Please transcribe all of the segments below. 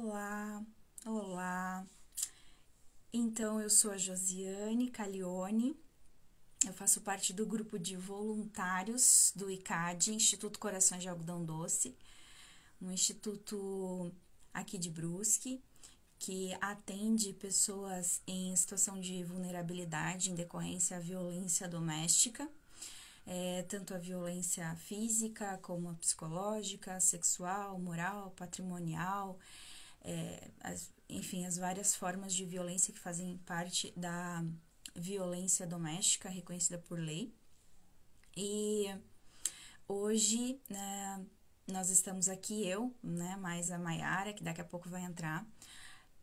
Olá, olá. Então, eu sou a Josiane Caglione, eu faço parte do grupo de voluntários do ICAD, Instituto Corações de Algodão Doce, um instituto aqui de Brusque, que atende pessoas em situação de vulnerabilidade em decorrência à violência doméstica, tanto a violência física como a psicológica, sexual, moral, patrimonial, enfim, as várias formas de violência que fazem parte da violência doméstica reconhecida por lei. E hoje, né, nós estamos aqui, mais a Maiara, que daqui a pouco vai entrar,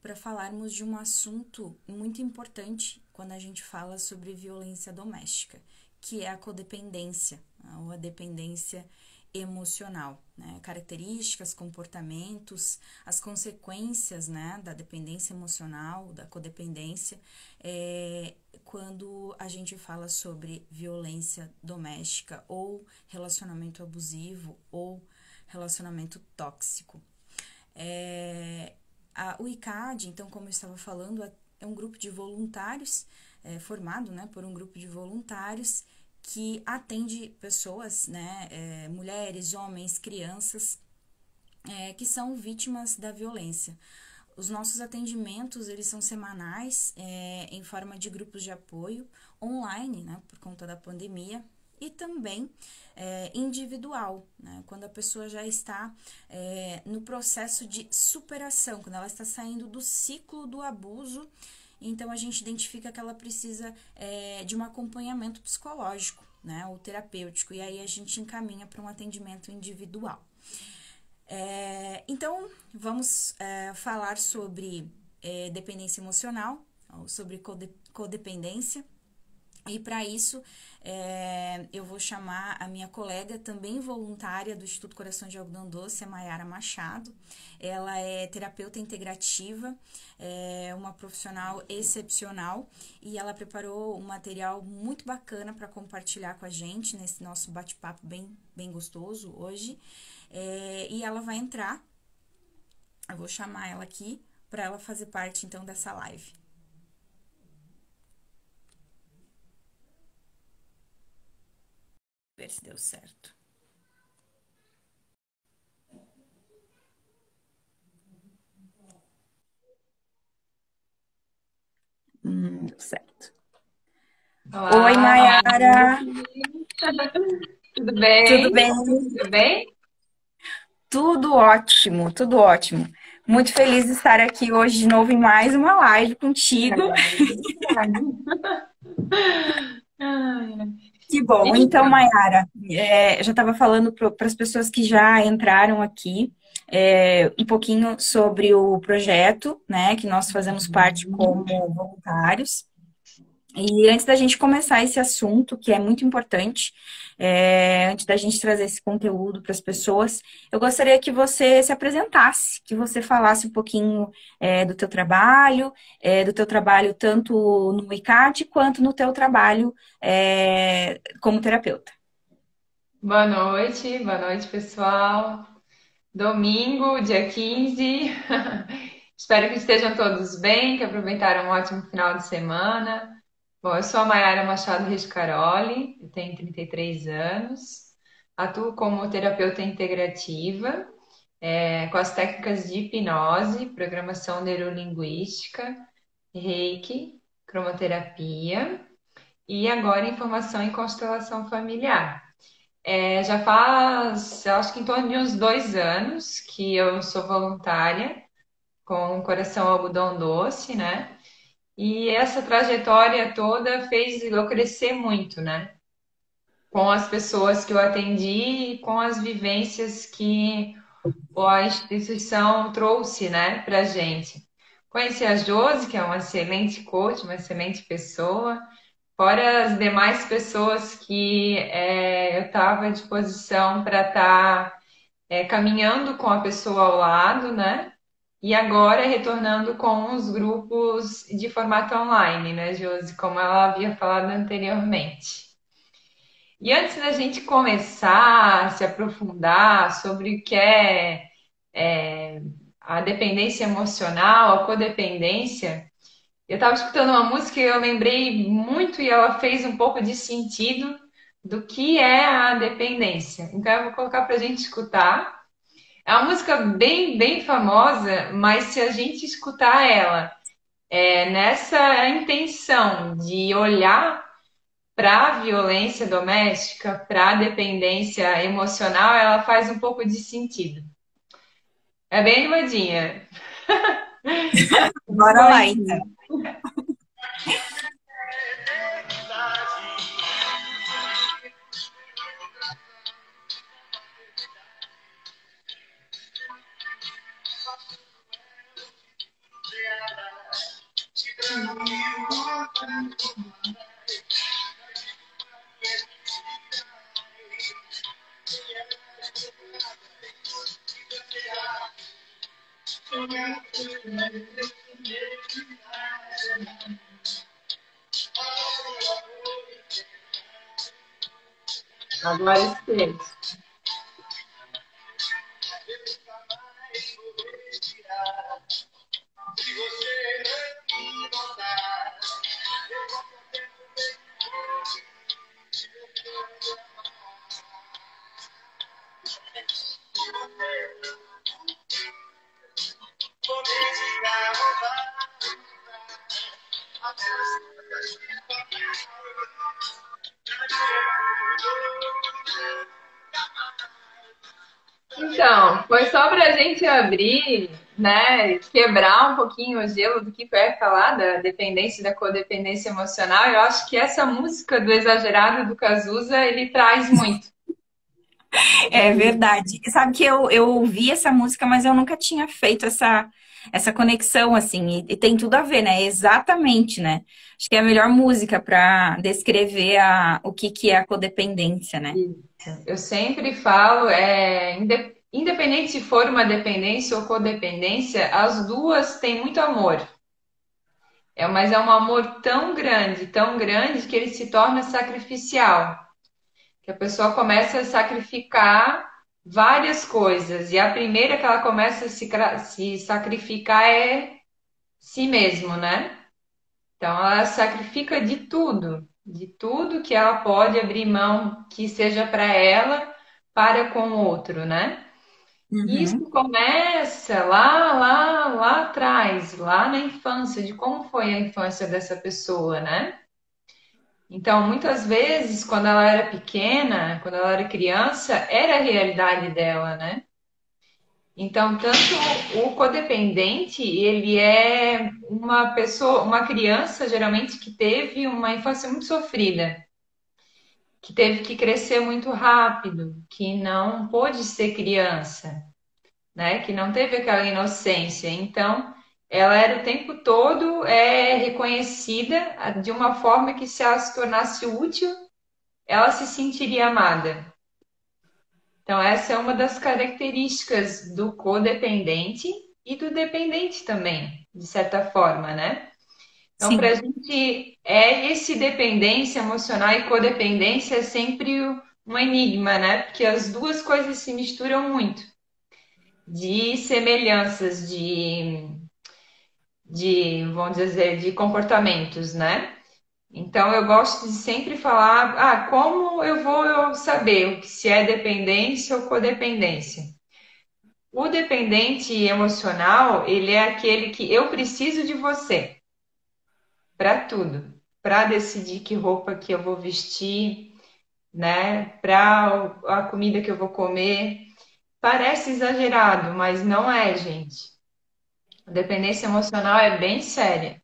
para falarmos de um assunto muito importante quando a gente fala sobre violência doméstica, que é a codependência, ou a dependência emocional, né? Características, comportamentos, as consequências, né, da dependência emocional, da codependência, quando a gente fala sobre violência doméstica ou relacionamento abusivo ou relacionamento tóxico. O ICAD, então, como eu estava falando, é um grupo de voluntários, formado, né, por um grupo de voluntários que atende pessoas, né, mulheres, homens, crianças, que são vítimas da violência. Os nossos atendimentos, eles são semanais, em forma de grupos de apoio, online, né, por conta da pandemia, e também individual, né, quando a pessoa já está no processo de superação, quando ela está saindo do ciclo do abuso. Então, a gente identifica que ela precisa de um acompanhamento psicológico, né, ou terapêutico, e aí a gente encaminha para um atendimento individual. Então, vamos falar sobre dependência emocional, sobre codependência, e para isso eu vou chamar a minha colega, também voluntária do Instituto Corações de Algodão Doce, a Maiara Machado. Ela é terapeuta integrativa, uma profissional excepcional, e ela preparou um material muito bacana para compartilhar com a gente nesse nosso bate-papo bem gostoso hoje. E ela vai entrar, eu vou chamar ela aqui para ela fazer parte então dessa live. Ver se deu certo. Deu certo. Oi, Olá, Maiara. tudo Tudo bem? bem? Tudo bem? Tudo ótimo, tudo ótimo. Muito feliz de estar aqui hoje de novo em mais uma live contigo. Ai, Que bom. Então, então, Maiara, eu já estava falando para as pessoas que já entraram aqui, um pouquinho sobre o projeto, né, que nós fazemos parte como voluntários. E antes da gente começar esse assunto, que é muito importante, antes da gente trazer esse conteúdo para as pessoas, eu gostaria que você se apresentasse, que você falasse um pouquinho, do teu trabalho tanto no ICAD quanto no teu trabalho, como terapeuta. boa noite, pessoal. Domingo, dia 15. Espero que estejam todos bem, que aproveitaram um ótimo final de semana. Bom, eu sou a Maiara Machado Rescaroli, eu tenho 33 anos, atuo como terapeuta integrativa, com as técnicas de hipnose, programação neurolinguística, Reiki, cromoterapia e agora informação em constelação familiar. Já faz, eu acho que em torno de uns 2 anos que eu sou voluntária com o Coração Algodão Doce, né? E essa trajetória toda fez eu crescer muito, né? Com as pessoas que eu atendi e com as vivências que a instituição trouxe, né, pra gente. Conheci a Josi, que é uma excelente coach, uma excelente pessoa, fora as demais pessoas que eu estava à disposição para estar caminhando com a pessoa ao lado, né? E agora retornando com os grupos de formato online, né, Josi, como ela havia falado anteriormente. E antes da gente começar a se aprofundar sobre o que é a dependência emocional, a codependência, eu estava escutando uma música e eu lembrei muito e ela fez um pouco de sentido do que é a dependência. Então eu vou colocar para a gente escutar. É uma música bem famosa, mas se a gente escutar ela nessa intenção de olhar para a violência doméstica, para a dependência emocional, ela faz um pouco de sentido. É bem animadinha. Bora lá, então. Foi. Agora esquece. Então, foi só para a gente abrir, né, quebrar um pouquinho o gelo do que vai falar da dependência e da codependência emocional. Eu acho que essa música do Exagerado do Cazuza, ele traz muito. É verdade. Sabe que eu ouvi essa música, mas eu nunca tinha feito essa conexão, assim, e tem tudo a ver, né? Exatamente, né? Acho que é a melhor música para descrever o que é a codependência, né? Eu sempre falo, independente se for uma dependência ou codependência, as duas têm muito amor. Mas é um amor tão grande que ele se torna sacrificial. Que a pessoa começa a sacrificar várias coisas. E a primeira que ela começa a se sacrificar é si mesmo, né? Então ela sacrifica de tudo que ela pode abrir mão que seja para ela, para com o outro, né? E isso Uhum. começa lá atrás, lá na infância, de como foi a infância dessa pessoa, né? Então, muitas vezes, quando ela era pequena, quando ela era criança, era a realidade dela, né? Então, tanto o codependente, ele é uma pessoa, uma criança, geralmente, que teve uma infância muito sofrida, que teve que crescer muito rápido, que não pôde ser criança, né? Que não teve aquela inocência. Então, ela era o tempo todo reconhecida de uma forma que, se ela se tornasse útil, ela se sentiria amada. Então, essa é uma das características do codependente e do dependente também, de certa forma, né? Então, para a Sim. gente, esse dependência emocional e codependência é sempre um enigma, né? Porque as duas coisas se misturam muito, de semelhanças, vamos dizer, de comportamentos, né? Então, eu gosto de sempre falar, como eu vou saber se é dependência ou codependência? O dependente emocional, ele é aquele que eu preciso de você para tudo, para decidir que roupa que eu vou vestir, né? Para a comida que eu vou comer. Parece exagerado, mas não é, gente. A dependência emocional é bem séria.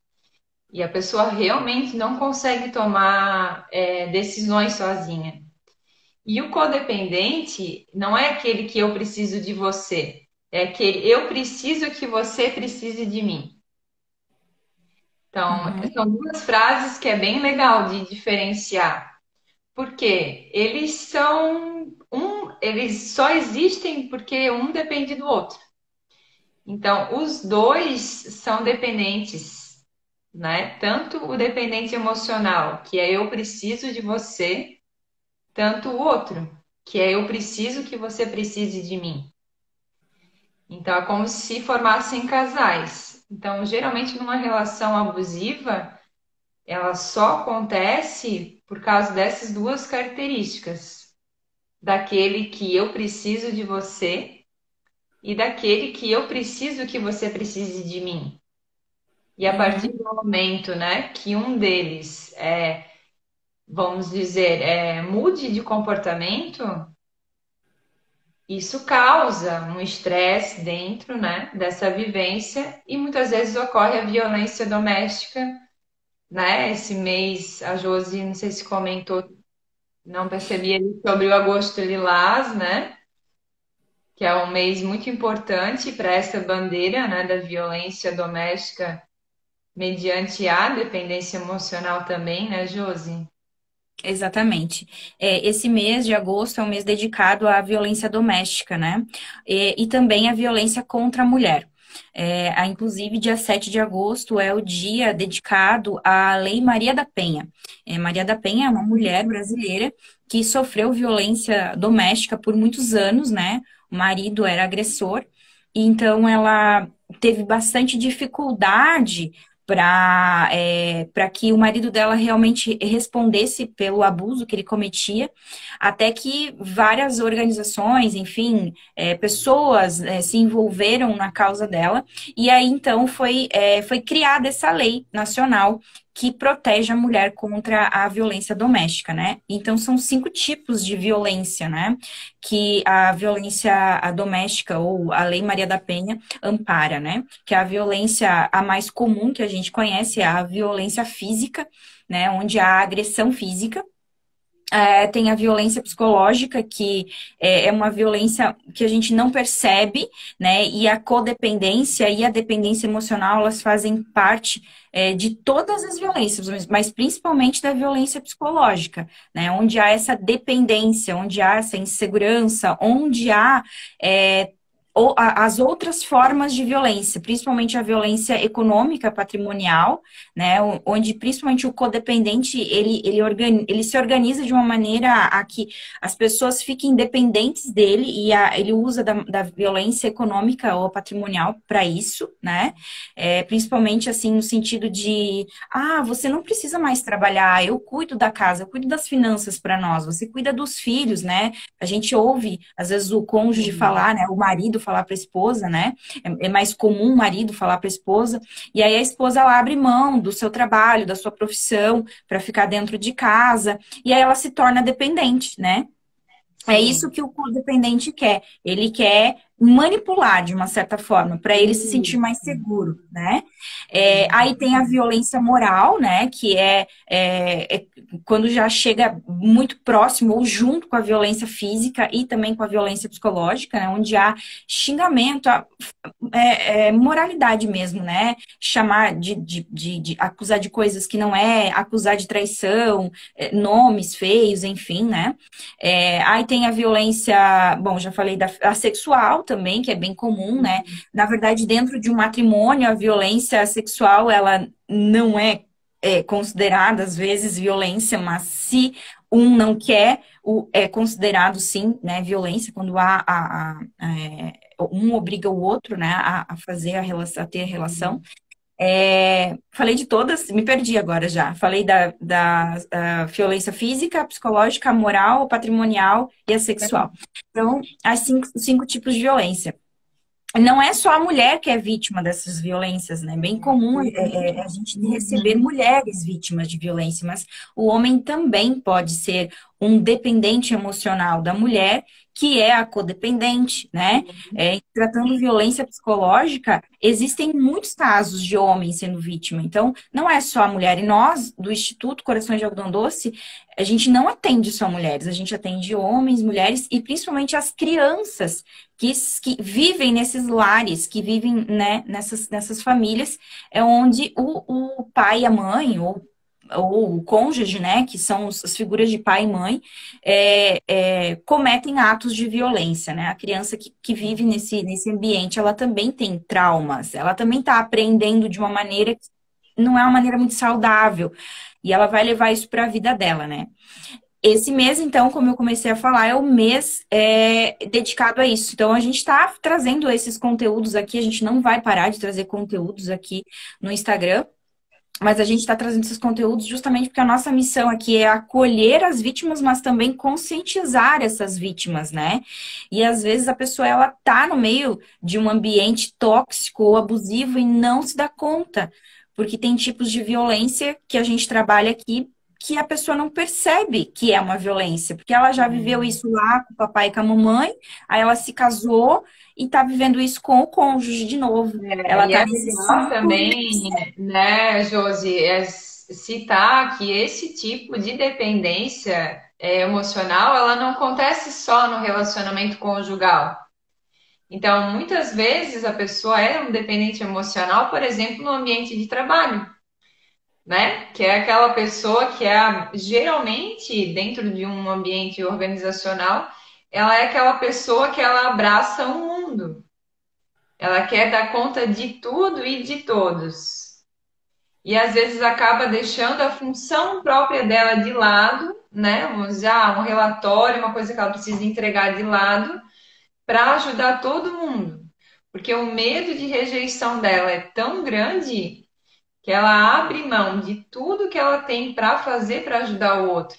E a pessoa realmente não consegue tomar decisões sozinha. E o codependente não é aquele que eu preciso de você, é aquele eu preciso que você precise de mim. Então, Uhum. são duas frases que é bem legal de diferenciar, porque eles só existem porque um depende do outro. Então, os dois são dependentes, né? Tanto o dependente emocional, que é eu preciso de você, tanto o outro, que é eu preciso que você precise de mim. Então, é como se formassem casais. Então, geralmente, numa relação abusiva, ela só acontece por causa dessas duas características. Daquele que eu preciso de você e daquele que eu preciso que você precise de mim. E a partir Uhum. do momento, né, que um deles, vamos dizer, mude de comportamento, isso causa um estresse dentro, né, dessa vivência e muitas vezes ocorre a violência doméstica, né? Esse mês a Josi, não sei se comentou, não percebi ali sobre o Agosto Lilás, né? Que é um mês muito importante para essa bandeira, né, da violência doméstica mediante a dependência emocional também, né, Josi? Exatamente. Esse mês de agosto é um mês dedicado à violência doméstica, né? E também à violência contra a mulher. Inclusive, dia 7 de agosto é o dia dedicado à Lei Maria da Penha. Maria da Penha é uma mulher brasileira que sofreu violência doméstica por muitos anos, né? O marido era agressor, e então ela teve bastante dificuldade para que o marido dela realmente respondesse pelo abuso que ele cometia, até que várias organizações, enfim, pessoas se envolveram na causa dela, e aí então foi criada essa lei nacional que protege a mulher contra a violência doméstica, né? Então são 5 tipos de violência, né? Que a violência doméstica ou a Lei Maria da Penha ampara, né? Que é a violência a mais comum que a gente conhece é a violência física, né? Onde há agressão física. Tem a violência psicológica, que é uma violência que a gente não percebe, né? E a codependência e a dependência emocional, elas fazem parte de todas as violências, mas principalmente da violência psicológica, né? Onde há essa dependência, onde há essa insegurança, onde há as outras formas de violência, principalmente a violência econômica, patrimonial, né, onde principalmente o codependente, ele se organiza de uma maneira a que as pessoas fiquem dependentes dele e ele usa da violência econômica ou patrimonial para isso, né, principalmente assim no sentido de, você não precisa mais trabalhar, eu cuido da casa, eu cuido das finanças para nós, você cuida dos filhos, né, a gente ouve, às vezes, o cônjuge falar, né, o marido falar para a esposa, né, é mais comum o marido falar para a esposa, e aí a esposa ela abre mão do seu trabalho, da sua profissão, para ficar dentro de casa, e aí ela se torna dependente, né? É isso Sim. que o codependente quer. Ele quer manipular de uma certa forma, para ele se sentir mais seguro, né? Aí tem a violência moral, né? Que é quando já chega muito próximo ou junto com a violência física e também com a violência psicológica, né? Onde há xingamento, moralidade mesmo, né? Chamar de acusar de coisas que não é, acusar de traição, nomes feios, enfim, né? Aí tem a violência, bom, já falei a sexual também, que é bem comum, né? Na verdade, dentro de um matrimônio, a violência sexual, ela não é considerada, às vezes, violência, mas se um não quer, é considerado, sim, né, violência, quando um obriga o outro, né, a fazer a relação, a ter a relação. Falei de todas, me perdi agora já. Falei da violência física, psicológica, moral, patrimonial e a sexual. Então, as 5 tipos de violência. Não é só a mulher que é vítima dessas violências, né? Bem comum a gente receber mulheres vítimas de violência, mas o homem também pode ser um dependente emocional da mulher, que é a codependente, né? Tratando violência psicológica, existem muitos casos de homens sendo vítima. Então, não é só a mulher. E nós, do Instituto Corações de Algodão Doce, a gente não atende só mulheres, a gente atende homens, mulheres e principalmente as crianças que vivem nesses lares, que vivem, né, nessas famílias, é onde o pai e a mãe, ou o cônjuge, né, que são as figuras de pai e mãe, cometem atos de violência, né? A criança que vive nesse ambiente, ela também tem traumas, ela também está aprendendo de uma maneira que não é uma maneira muito saudável, e ela vai levar isso para a vida dela, né? esse mês, então, como eu comecei a falar, é o mês dedicado a isso. Então, a gente está trazendo esses conteúdos aqui, a gente não vai parar de trazer conteúdos aqui no Instagram, mas a gente está trazendo esses conteúdos justamente porque a nossa missão aqui é acolher as vítimas, mas também conscientizar essas vítimas, né? E às vezes a pessoa ela tá no meio de um ambiente tóxico ou abusivo e não se dá conta, porque tem tipos de violência que a gente trabalha aqui que a pessoa não percebe que é uma violência, porque ela já viveu isso lá com o papai e com a mamãe, aí ela se casou e tá vivendo isso com o cônjuge de novo. Ela E tá é nesse legal ciclo. também, né, Josi, citar que esse tipo de dependência emocional, ela não acontece só no relacionamento conjugal. Então, muitas vezes a pessoa é um dependente emocional, por exemplo, no ambiente de trabalho, né? Que é aquela pessoa que geralmente dentro de um ambiente organizacional, ela é aquela pessoa que ela abraça o mundo. Ela quer dar conta de tudo e de todos. E às vezes acaba deixando a função própria dela de lado, né? Vamos dizer, um relatório, uma coisa que ela precisa entregar de lado, para ajudar todo mundo. Porque o medo de rejeição dela é tão grande que ela abre mão de tudo que ela tem para fazer para ajudar o outro.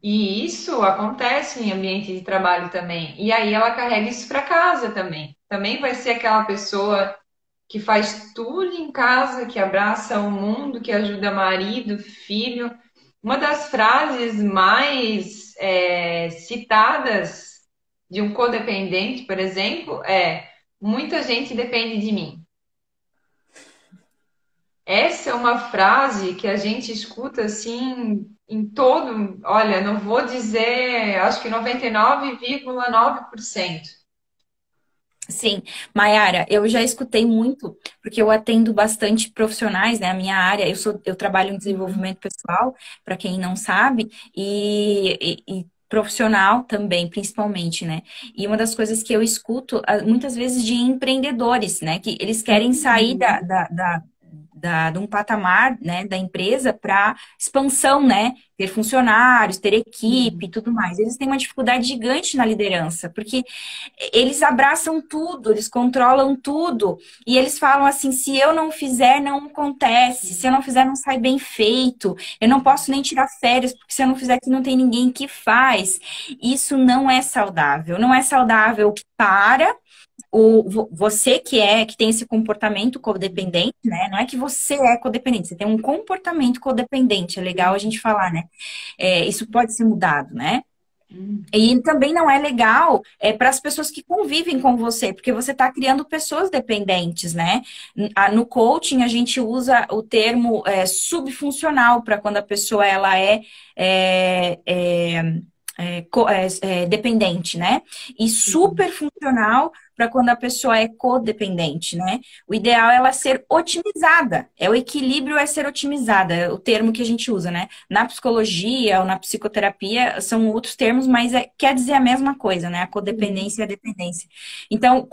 E isso acontece em ambiente de trabalho também. E aí ela carrega isso para casa também. Também vai ser aquela pessoa que faz tudo em casa, que abraça o mundo, que ajuda marido, filho. Uma das frases mais citadas de um codependente, por exemplo, é: muita gente depende de mim. Essa é uma frase que a gente escuta assim em todo, olha, não vou dizer, acho que 99,9%. Sim, Maiara, eu já escutei muito, porque eu atendo bastante profissionais, né? A minha área, eu trabalho em desenvolvimento pessoal, para quem não sabe, e profissional também, principalmente, né? E uma das coisas que eu escuto muitas vezes de empreendedores, né? Que eles querem sair de um patamar, né, da empresa para expansão, né? Ter funcionários, ter equipe e tudo mais. Eles têm uma dificuldade gigante na liderança, porque eles abraçam tudo, eles controlam tudo, e eles falam assim: se eu não fizer, não acontece, se eu não fizer, não sai bem feito, eu não posso nem tirar férias, porque se eu não fizer aqui, não tem ninguém que faz. Isso não é saudável, não é saudável para você que tem esse comportamento codependente, né? Não é que você é codependente, você tem um comportamento codependente, é legal a gente falar, né? Isso pode ser mudado, né? E também não é legal para as pessoas que convivem com você, porque você está criando pessoas dependentes, né? No coaching, a gente usa o termo subfuncional para quando a pessoa ela é, é, dependente, né? E super funcional para quando a pessoa é codependente, né? O ideal é ela ser otimizada. O equilíbrio é ser otimizada, é o termo que a gente usa, né? Na psicologia ou na psicoterapia são outros termos, mas quer dizer a mesma coisa, né? A codependência e a dependência. Então,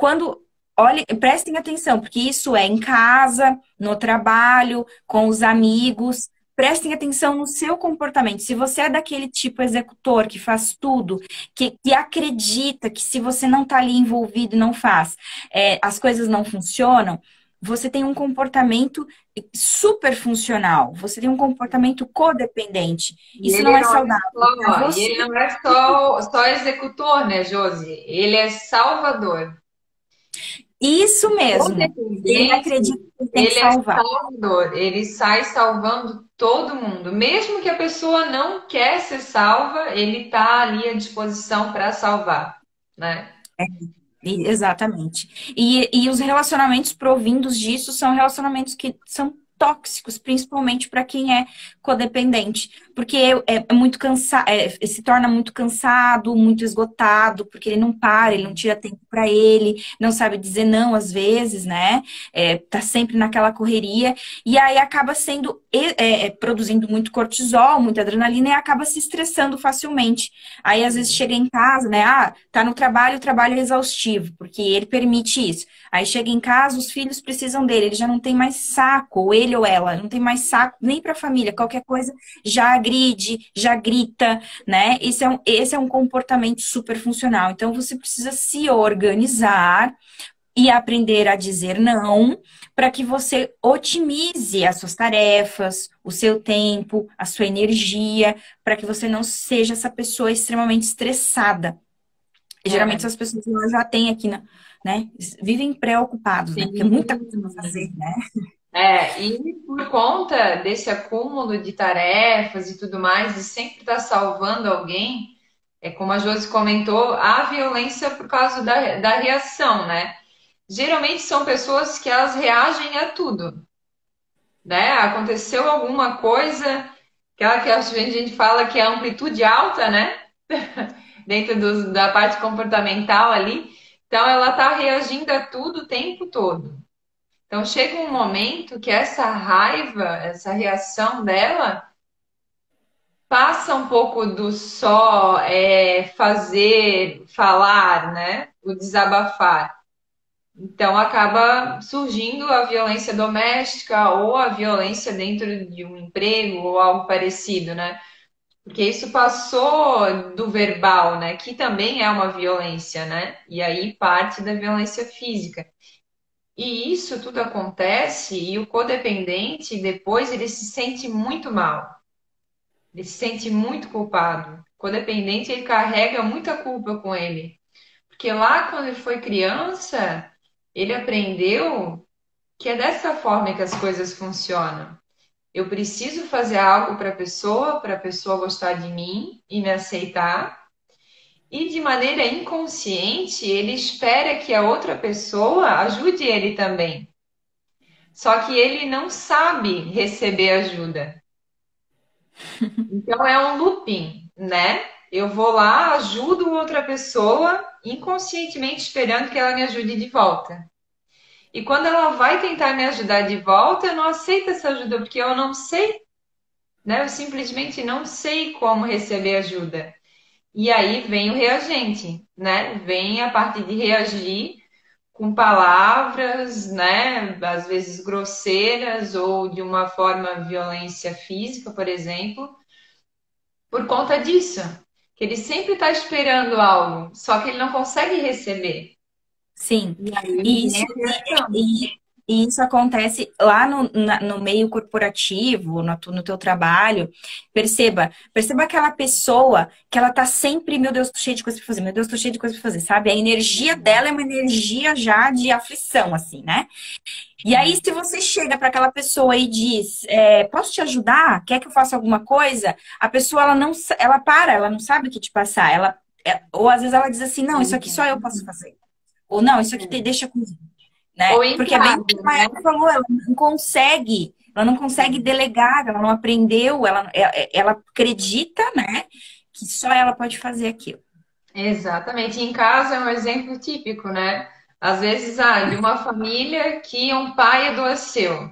prestem atenção, porque isso é em casa, no trabalho, com os amigos. Prestem atenção no seu comportamento. Se você é daquele tipo executor que faz tudo, que acredita que se você não está ali envolvido e não faz, as coisas não funcionam, você tem um comportamento super funcional. Você tem um comportamento codependente. E Isso ele não é não é saudável para só, e você. ele não é só executor, né, Josi? Ele é salvador. Isso O mesmo. Ele dependente, acredita que ele tem que ele é salvar. salvador. Ele sai salvando todo mundo. Mesmo que a pessoa não quer ser salva, ele está ali à disposição para salvar, né? Exatamente. E os relacionamentos provindos disso são relacionamentos que são tóxicos, principalmente para quem é codependente, porque é muito cansado, se torna muito cansado, muito esgotado, porque ele não para, ele não tira tempo para ele, não sabe dizer não às vezes, né? Tá sempre naquela correria e aí acaba sendo produzindo muito cortisol, muita adrenalina e acaba se estressando facilmente. Aí às vezes chega em casa, né? Tá no trabalho, o trabalho é exaustivo, porque ele permite isso. Aí chega em casa, os filhos precisam dele, ele já não tem mais saco, ou ele ele ou ela, não tem mais saco nem para a família, qualquer coisa já agride, já grita, né? Esse é um comportamento super funcional. Então você precisa se organizar e aprender a dizer não para que você otimize as suas tarefas, o seu tempo, a sua energia, para que você não seja essa pessoa extremamente estressada. Geralmente É, essas pessoas elas já têm aqui, né? Vivem preocupados, né? Porque é muita coisa para fazer, sim. né? E por conta desse acúmulo de tarefas e tudo mais, e sempre estar salvando alguém, como a Josi comentou, a violência por causa da reação, né? Geralmente são pessoas que elas reagem a tudo, né? Aconteceu alguma coisa, aquela que a gente fala que é amplitude alta, né? Dentro da parte comportamental ali. Então ela está reagindo a tudo o tempo todo. Então chega um momento que essa raiva, essa reação dela passa um pouco do só fazer, falar, né? O desabafar. Então acaba surgindo a violência doméstica ou a violência dentro de um emprego ou algo parecido, né? Porque isso passou do verbal, né? Que também é uma violência, né? E aí parte da violência física. E isso tudo acontece e o codependente depois ele se sente muito mal. Ele se sente muito culpado. O codependente ele carrega muita culpa com ele. Porque lá quando ele foi criança, ele aprendeu que é dessa forma que as coisas funcionam. Eu preciso fazer algo para a pessoa gostar de mim e me aceitar. E de maneira inconsciente, ele espera que a outra pessoa ajude ele também. Só que ele não sabe receber ajuda. Então é um looping, né? Eu vou lá, ajudo outra pessoa, inconscientemente esperando que ela me ajude de volta. E quando ela vai tentar me ajudar de volta, eu não aceito essa ajuda, porque eu não sei, né? Eu simplesmente não sei como receber ajuda. E aí vem o reagente, né? Vem a parte de reagir com palavras, né? Às vezes grosseiras ou de uma forma violência física, por exemplo, por conta disso. Que ele sempre está esperando algo, só que ele não consegue receber. Sim. E aí E vem isso, a reação. e isso acontece lá no meio corporativo, no teu trabalho. Perceba aquela pessoa que ela tá sempre, meu Deus, tô cheia de coisa pra fazer, meu Deus, tô cheia de coisa pra fazer, sabe? A energia dela é uma energia já de aflição, assim, né? E aí, se você chega para aquela pessoa e diz, posso te ajudar? Quer que eu faça alguma coisa? A pessoa, ela não, ela para, ela não sabe o que te passar. Ou às vezes ela diz assim, não, isso aqui só eu posso fazer. Ou não, isso aqui deixa comigo, né? Ou em Porque é bem o que casa, a né? Maia falou, ela não consegue delegar, ela não aprendeu, ela acredita, né, que só ela pode fazer aquilo. Exatamente. Em casa é um exemplo típico, né? Às vezes, de uma família que um pai adoeceu.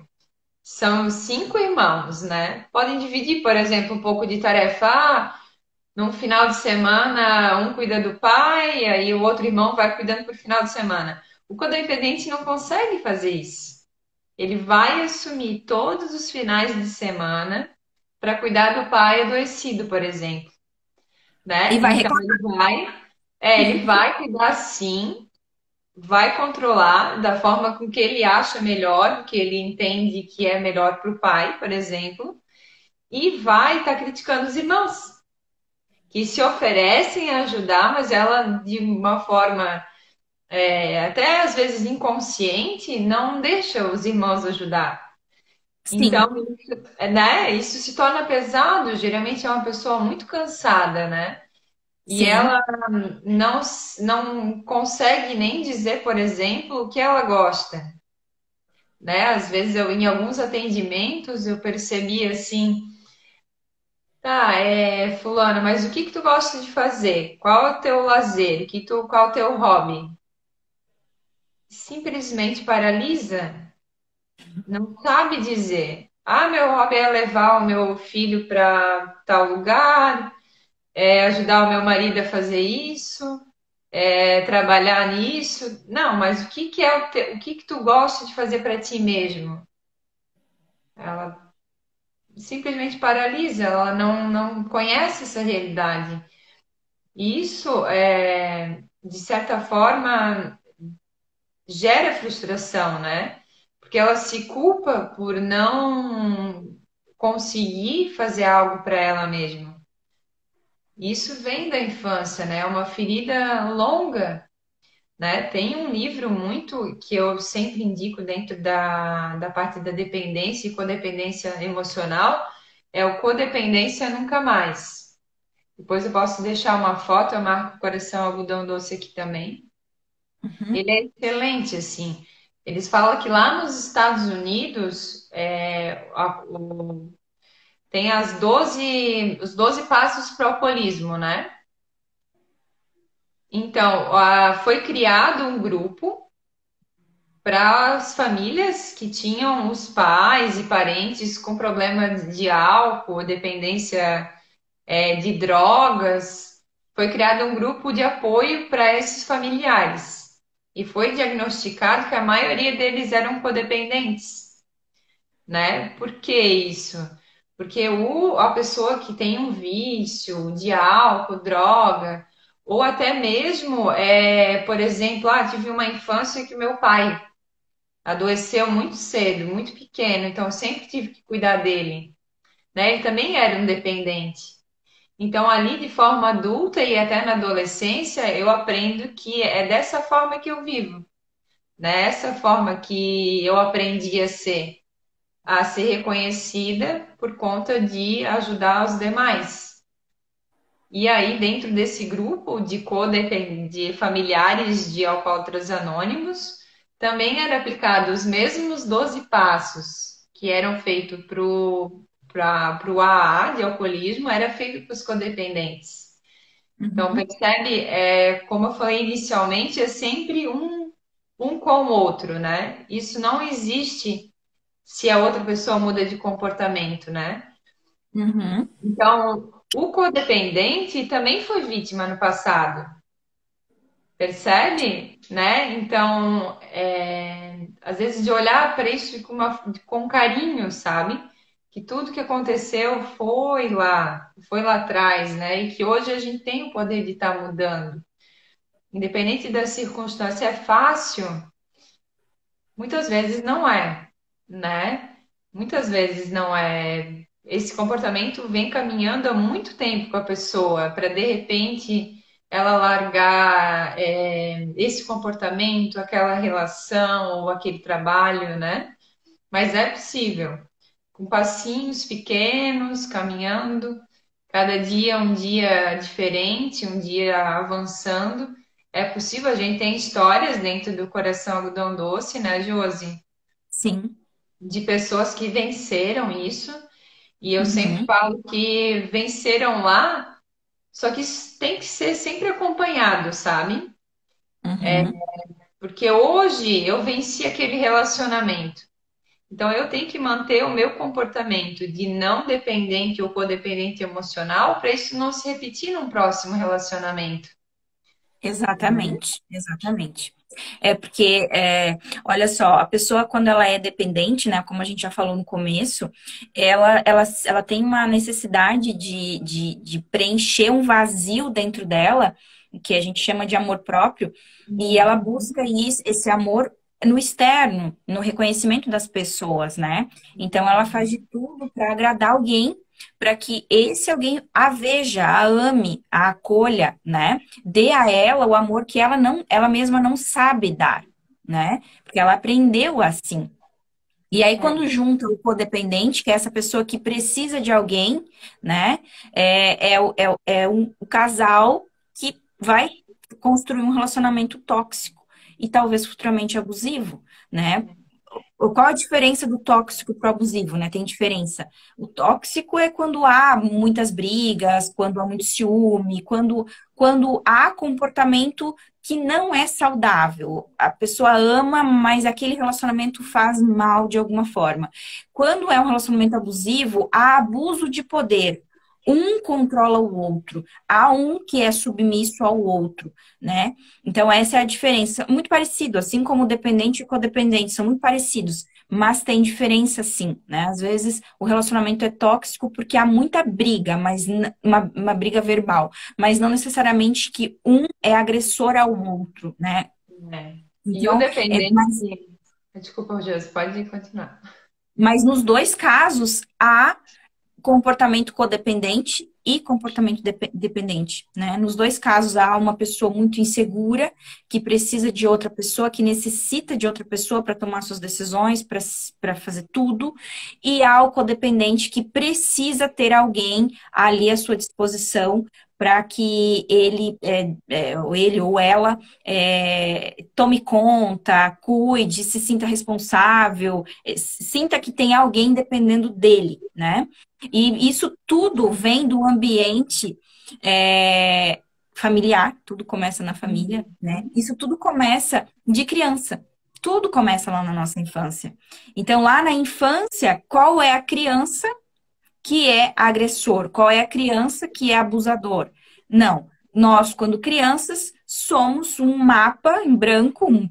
São cinco irmãos, né? Podem dividir, por exemplo, um pouco de tarefa. Num final de semana, um cuida do pai, e aí o outro irmão vai cuidando por final de semana. O codependente não consegue fazer isso. Ele vai assumir todos os finais de semana para cuidar do pai adoecido, por exemplo, E né? vai Então reclamar. ele vai cuidar sim, vai controlar da forma com que ele acha melhor, que ele entende que é melhor para o pai, por exemplo, e vai estar criticando os irmãos que se oferecem a ajudar, mas ela de uma forma até às vezes inconsciente não deixa os irmãos ajudar. Então, Sim, né, isso se torna pesado. Geralmente é uma pessoa muito cansada, né? E sim. ela não, não consegue nem dizer, por exemplo, o que ela gosta, né? Às vezes em alguns atendimentos eu percebi assim, tá, fulano, mas o que que tu gosta de fazer? Qual é o teu lazer? Qual é o teu hobby? Simplesmente paralisa, não sabe dizer. Meu hobby é levar o meu filho para tal lugar, ajudar o meu marido a fazer isso, trabalhar nisso. Não, mas o que que é o que que tu gosta de fazer para ti mesmo? Ela simplesmente paralisa, ela não conhece essa realidade. E isso, de certa forma, gera frustração, né? Porque ela se culpa por não conseguir fazer algo para ela mesma. Isso vem da infância, né? É uma ferida longa, né? Tem um livro muito que eu sempre indico dentro da parte da dependência e codependência emocional, é o Codependência Nunca Mais. Depois eu posso deixar uma foto, eu marco o coração algodão doce aqui também. Uhum, Ele é excelente, assim. Eles falam que lá nos Estados Unidos tem os 12 passos para o alcoolismo, né? Então, foi criado um grupo para as famílias que tinham os pais e parentes com problema de álcool, dependência, de drogas. Foi criado um grupo de apoio para esses familiares. E foi diagnosticado que a maioria deles eram codependentes, né? Por que isso? Porque a pessoa que tem um vício de álcool, droga, ou até mesmo, por exemplo, tive uma infância que meu pai adoeceu muito cedo, muito pequeno, então eu sempre tive que cuidar dele, né? Ele também era um dependente. Então, ali de forma adulta e até na adolescência, eu aprendo que é dessa forma que eu vivo, né? Essa forma que eu aprendi a ser reconhecida por conta de ajudar os demais. E aí, dentro desse grupo de familiares de alcoólatras anônimos, também era aplicado os mesmos 12 passos que eram feitos para o AA de alcoolismo, era feito para os codependentes. Então, uhum, percebe, como eu falei inicialmente, é sempre um com o outro, né? Isso não existe se a outra pessoa muda de comportamento, né? uhum. Então, o codependente também foi vítima no passado, percebe? Né? Então, às vezes de olhar para isso com carinho, sabe? Que tudo que aconteceu foi lá atrás, né? E que hoje a gente tem o poder de estar mudando. Independente da circunstância, é fácil? Muitas vezes não é, né? Muitas vezes não é. Esse comportamento vem caminhando há muito tempo com a pessoa, para de repente ela largar esse comportamento, aquela relação ou aquele trabalho, né? Mas é possível, com passinhos pequenos, caminhando, cada dia é um dia diferente, um dia avançando. É possível, a gente tem histórias dentro do Coração Algodão Doce, né, Josi? Sim. De pessoas que venceram isso, e eu sempre Uhum, falo que venceram lá, só que isso tem que ser sempre acompanhado, sabe? uhum. Porque hoje eu venci aquele relacionamento. Então eu tenho que manter o meu comportamento de não dependente ou codependente emocional para isso não se repetir num próximo relacionamento. Exatamente, exatamente. É porque, olha só, a pessoa quando ela é dependente, né, como a gente já falou no começo, ela tem uma necessidade de preencher um vazio dentro dela, que a gente chama de amor próprio, e ela busca isso, esse amor no externo, no reconhecimento das pessoas, né? Então ela faz de tudo para agradar alguém, para que esse alguém a veja, a ame, a acolha, né? Dê a ela o amor que ela mesma não sabe dar, né? Porque ela aprendeu assim. E aí, quando junta o codependente, que é essa pessoa que precisa de alguém, né? O casal que vai construir um relacionamento tóxico e talvez futuramente abusivo, né? Qual a diferença do tóxico para o abusivo, né? Tem diferença. O tóxico é quando há muitas brigas, quando há muito ciúme, quando há comportamento que não é saudável. A pessoa ama, mas aquele relacionamento faz mal de alguma forma. Quando é um relacionamento abusivo, há abuso de poder. um controla o outro, há um que é submisso ao outro, né? Então, essa é a diferença. Muito parecido, assim como o dependente e o codependente são muito parecidos, mas tem diferença sim, né? Às vezes o relacionamento é tóxico porque há muita briga, mas uma briga verbal, mas não necessariamente que um é agressor ao outro, né? É. E o Então, dependente. Desculpa, Josi, pode continuar. mas nos dois casos há comportamento codependente e comportamento dependente, né? Nos dois casos, há uma pessoa muito insegura que precisa de outra pessoa, que necessita de outra pessoa para tomar suas decisões, para fazer tudo, e há o codependente que precisa ter alguém ali à sua disposição para que ou ele ou ela tome conta, cuide, se sinta responsável, sinta que tem alguém dependendo dele, né? E isso tudo vem do ambiente familiar, tudo começa na família, né? Isso tudo começa de criança. Tudo começa lá na nossa infância. Então, lá na infância, qual é a criança que é agressor? Qual é a criança que é abusador? Não. Nós, quando crianças, somos um mapa em branco, um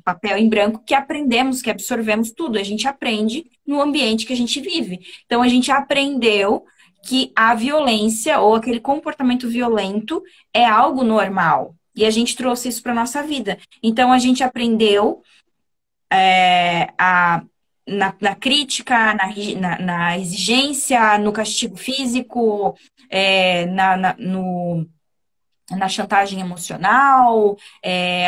papel em branco que aprendemos, que absorvemos tudo. A gente aprende no ambiente que a gente vive. Então, a gente aprendeu que a violência ou aquele comportamento violento é algo normal. E a gente trouxe isso para nossa vida. Então, a gente aprendeu na crítica, na exigência, no castigo físico, na chantagem emocional,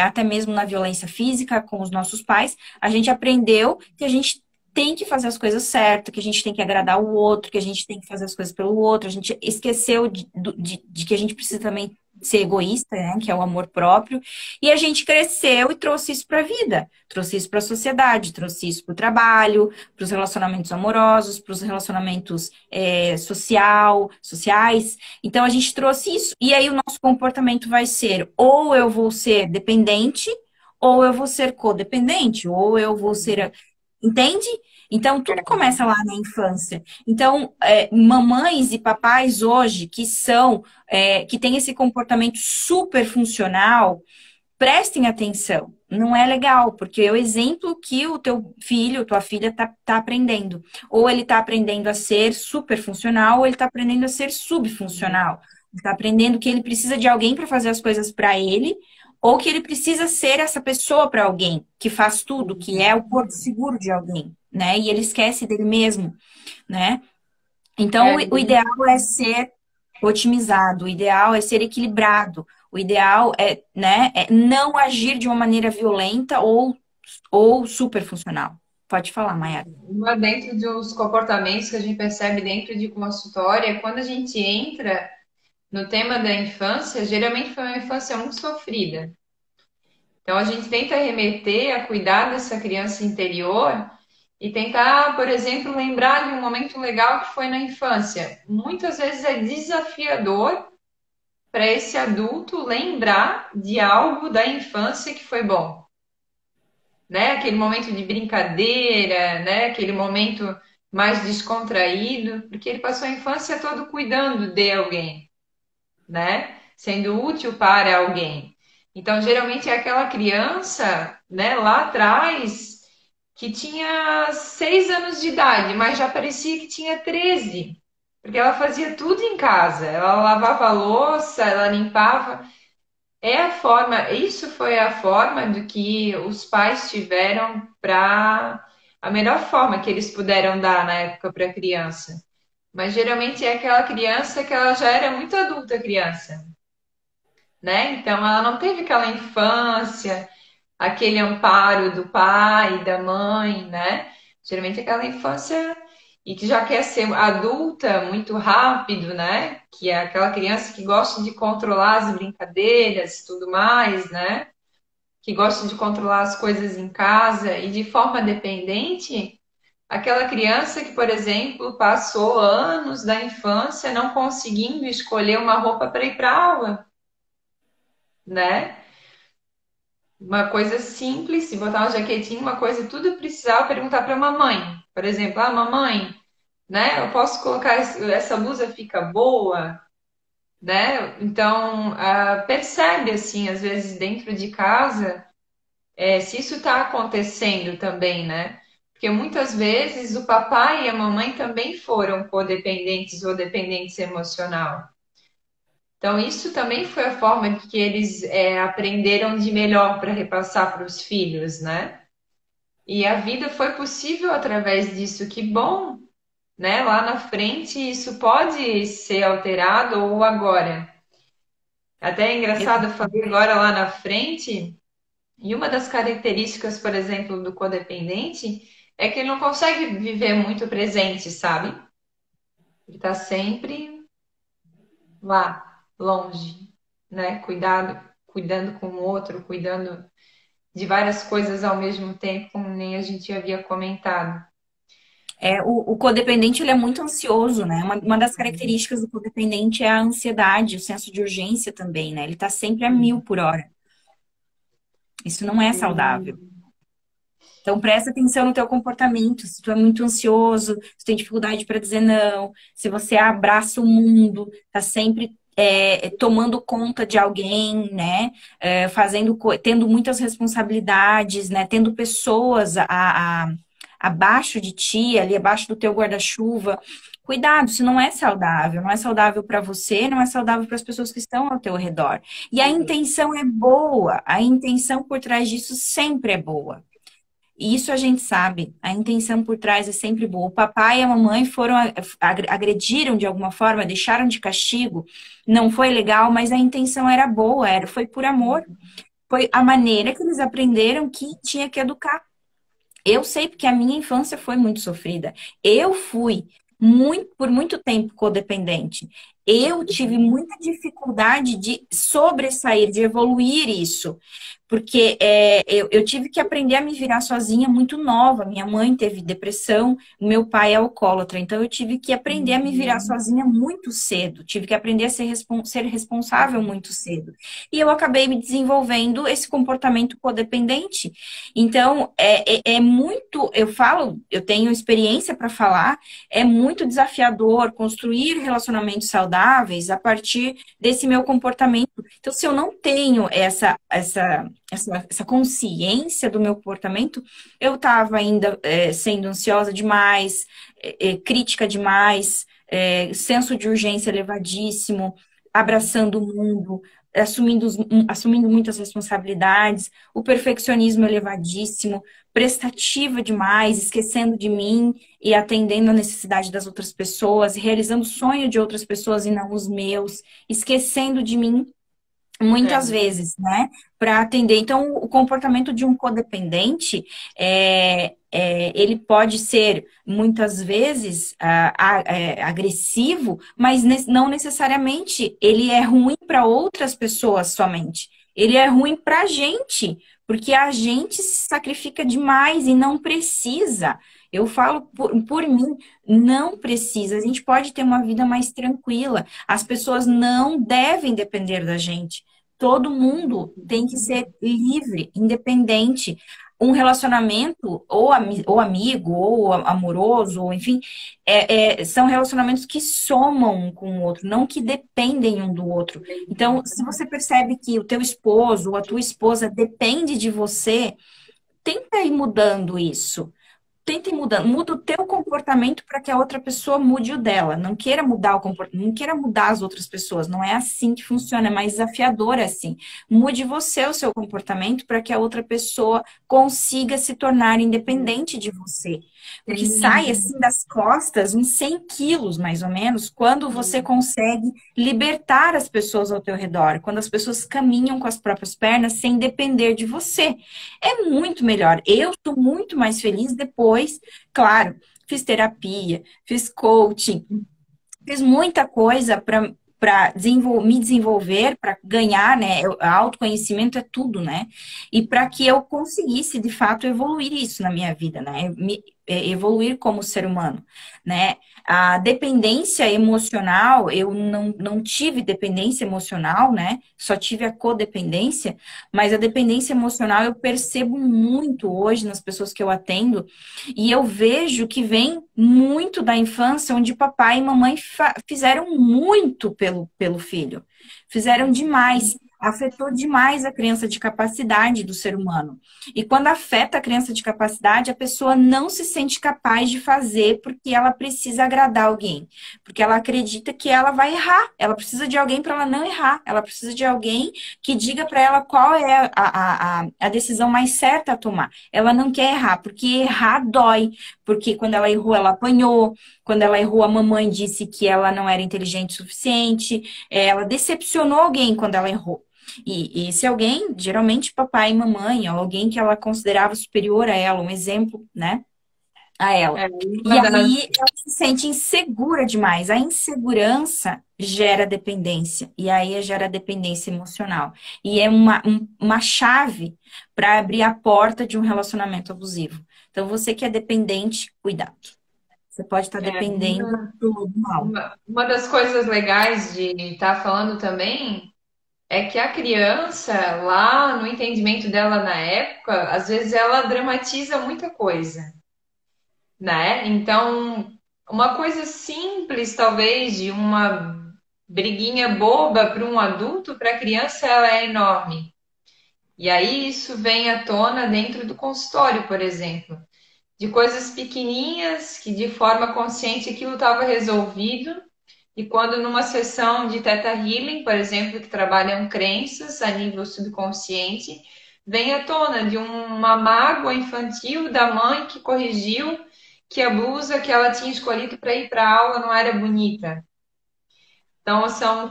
até mesmo na violência física com os nossos pais. A gente aprendeu que a gente tem que fazer as coisas certas, que a gente tem que agradar o outro, que a gente tem que fazer as coisas pelo outro. A gente esqueceu de que a gente precisa também ser egoísta, né? Que é o amor próprio. E a gente cresceu e trouxe isso para a vida, trouxe isso para a sociedade, trouxe isso para o trabalho, para os relacionamentos amorosos, para os relacionamentos sociais. Então a gente trouxe isso. E aí o nosso comportamento vai ser ou eu vou ser dependente, ou eu vou ser codependente, ou eu vou ser. Entende? Então, tudo começa lá na infância. Então, mamães e papais hoje que têm esse comportamento super funcional, prestem atenção. Não é legal, porque é o exemplo que o teu filho, tua filha tá aprendendo. Ou ele tá aprendendo a ser super funcional, ou ele tá aprendendo a ser subfuncional. Ele tá aprendendo que ele precisa de alguém para fazer as coisas para ele, ou que ele precisa ser essa pessoa para alguém, que faz tudo, que é o porto seguro de alguém, né? E ele esquece dele mesmo, né? Então, É, o ideal é ser otimizado, o ideal é ser equilibrado, o ideal é não agir de uma maneira violenta ou super funcional. Pode falar, Mayara. uma dentro dos comportamentos que a gente percebe dentro de consultório é quando a gente entra no tema da infância, geralmente foi uma infância muito sofrida. Então a gente tenta remeter a cuidar dessa criança interior e tentar, por exemplo, lembrar de um momento legal que foi na infância. Muitas vezes é desafiador para esse adulto lembrar de algo da infância que foi bom, né? Aquele momento de brincadeira, né? Aquele momento mais descontraído, porque ele passou a infância todo cuidando de alguém, né? Sendo útil para alguém. Então, geralmente é aquela criança, né, lá atrás, que tinha 6 anos de idade, mas já parecia que tinha 13, porque ela fazia tudo em casa. Ela lavava a louça, ela limpava. Isso foi a forma de que os pais tiveram para a melhor forma que eles puderam dar na época para a criança. Mas geralmente é aquela criança que ela já era muito adulta criança, né? Então ela não teve aquela infância, aquele amparo do pai, da mãe, né? Geralmente é aquela infância e que já quer ser adulta muito rápido, né? Que é aquela criança que gosta de controlar as brincadeiras e tudo mais, né? Que gosta de controlar as coisas em casa e de forma dependente, aquela criança que, por exemplo, passou anos da infância não conseguindo escolher uma roupa para ir para aula, né? Uma coisa simples, se botar uma jaquetinha, uma coisa, tudo precisava perguntar para a mamãe. Por exemplo, mamãe, né? Eu posso colocar essa blusa fica boa, né? Então, percebe assim, às vezes dentro de casa, se isso está acontecendo também, né? Porque muitas vezes o papai e a mamãe também foram codependentes ou dependentes emocional. Então, isso também foi a forma que eles aprenderam de melhor para repassar para os filhos, né? E a vida foi possível através disso. Que bom, né? Lá na frente isso pode ser alterado ou agora. Até é engraçado, eu falei agora lá na frente, e uma das características, por exemplo, do codependente é que ele não consegue viver muito presente, sabe? Ele está sempre lá, longe, né? Cuidando com o outro, cuidando de várias coisas ao mesmo tempo, como nem a gente havia comentado. O codependente, ele é muito ansioso, né? Uma das características do codependente é a ansiedade, o senso de urgência também, né? Ele tá sempre a 1000 por hora. Isso não é saudável. Sim, Então, presta atenção no teu comportamento. Se tu é muito ansioso, se tu tem dificuldade para dizer não, se você abraça o mundo, tá sempre tomando conta de alguém, né? Tendo muitas responsabilidades, né? Tendo pessoas abaixo de ti, ali abaixo do teu guarda-chuva. Cuidado, isso não é saudável. Não é saudável para você, não é saudável para as pessoas que estão ao teu redor. E a intenção é boa. A intenção por trás disso sempre é boa. E isso a gente sabe, a intenção por trás é sempre boa. O papai e a mamãe agrediram de alguma forma, deixaram de castigo, não foi legal, mas a intenção era boa, foi por amor. Foi a maneira que eles aprenderam que tinha que educar. Eu sei porque a minha infância foi muito sofrida. Eu fui por muito tempo codependente. Eu tive muita dificuldade de sobressair, de evoluir isso. Porque eu tive que aprender a me virar sozinha muito nova. Minha mãe teve depressão, meu pai é alcoólatra. Então, eu tive que aprender a me virar sozinha muito cedo. Tive que aprender a ser responsável muito cedo. E eu acabei me desenvolvendo esse comportamento codependente. Então, é muito, eu falo, eu tenho experiência para falar, é muito desafiador construir relacionamentos saudáveis a partir desse meu comportamento. Então, se eu não tenho essa consciência do meu comportamento, eu estava ainda sendo ansiosa demais, crítica demais, senso de urgência elevadíssimo, abraçando o mundo, assumindo muitas responsabilidades, o perfeccionismo elevadíssimo, prestativa demais, esquecendo de mim e atendendo a necessidade das outras pessoas, realizando o sonho de outras pessoas e não os meus, esquecendo de mim muitas é. vezes, né, para atender. Então, o comportamento de um codependente ele pode ser muitas vezes agressivo, mas não necessariamente ele é ruim para outras pessoas somente. Ele é ruim para a gente, porque a gente se sacrifica demais e não precisa. Eu falo por mim, não precisa. A gente pode ter uma vida mais tranquila. As pessoas não devem depender da gente. Todo mundo tem que ser livre, independente. Um relacionamento, ou amigo, ou amoroso, ou enfim, são relacionamentos que somam um com o outro, não que dependem um do outro. Então, se você percebe que o teu esposo ou a tua esposa depende de você, tenta ir mudando isso. Tenta ir mudando, muda o teu comportamento para que a outra pessoa mude o dela. Não queira mudar o comportamento, não queira mudar as outras pessoas. Não é assim que funciona, é mais desafiador assim. Mude você o seu comportamento para que a outra pessoa consiga se tornar independente de você. Porque sai Sim. assim das costas uns 100 quilos, mais ou menos, quando você consegue libertar as pessoas ao teu redor, quando as pessoas caminham com as próprias pernas sem depender de você. É muito melhor. Eu estou muito mais feliz depois, claro, fiz terapia, fiz coaching, fiz muita coisa para me desenvolver, para ganhar, né? Autoconhecimento é tudo, né? E para que eu conseguisse, de fato, evoluir isso na minha vida, né? evoluir como ser humano, né? A dependência emocional, eu não tive dependência emocional, né? Só tive a codependência, mas a dependência emocional eu percebo muito hoje nas pessoas que eu atendo, e eu vejo que vem muito da infância, onde papai e mamãe fizeram muito pelo filho, fizeram demais. Afetou demais a crença de capacidade do ser humano. E quando afeta a crença de capacidade, a pessoa não se sente capaz de fazer porque ela precisa agradar alguém. Porque ela acredita que ela vai errar. Ela precisa de alguém para ela não errar. Ela precisa de alguém que diga para ela qual é a decisão mais certa a tomar. Ela não quer errar, porque errar dói. Porque quando ela errou, ela apanhou. Quando ela errou, a mamãe disse que ela não era inteligente o suficiente. Ela decepcionou alguém quando ela errou. E esse alguém, geralmente papai e mamãe, ou alguém que ela considerava superior a ela, um exemplo, né, a ela. É, E uma das, aí ela se sente insegura demais. A insegurança gera dependência, e aí gera dependência emocional. E é uma chave para abrir a porta de um relacionamento abusivo. Então, você que é dependente, cuidado. Você pode estar é, dependendo do lobo mal. uma das coisas legais de estar falando também é que a criança, lá no entendimento dela na época, às vezes ela dramatiza muita coisa, né? Então, uma coisa simples, talvez, de uma briguinha boba para um adulto, para a criança ela é enorme. E aí isso vem à tona dentro do consultório, por exemplo, de coisas pequenininhas que de forma consciente aquilo estava resolvido. E quando numa sessão de Theta Healing, por exemplo, que trabalham crenças a nível subconsciente, vem à tona de uma mágoa infantil da mãe que corrigiu que a blusa que ela tinha escolhido para ir para a aula não era bonita. Então, são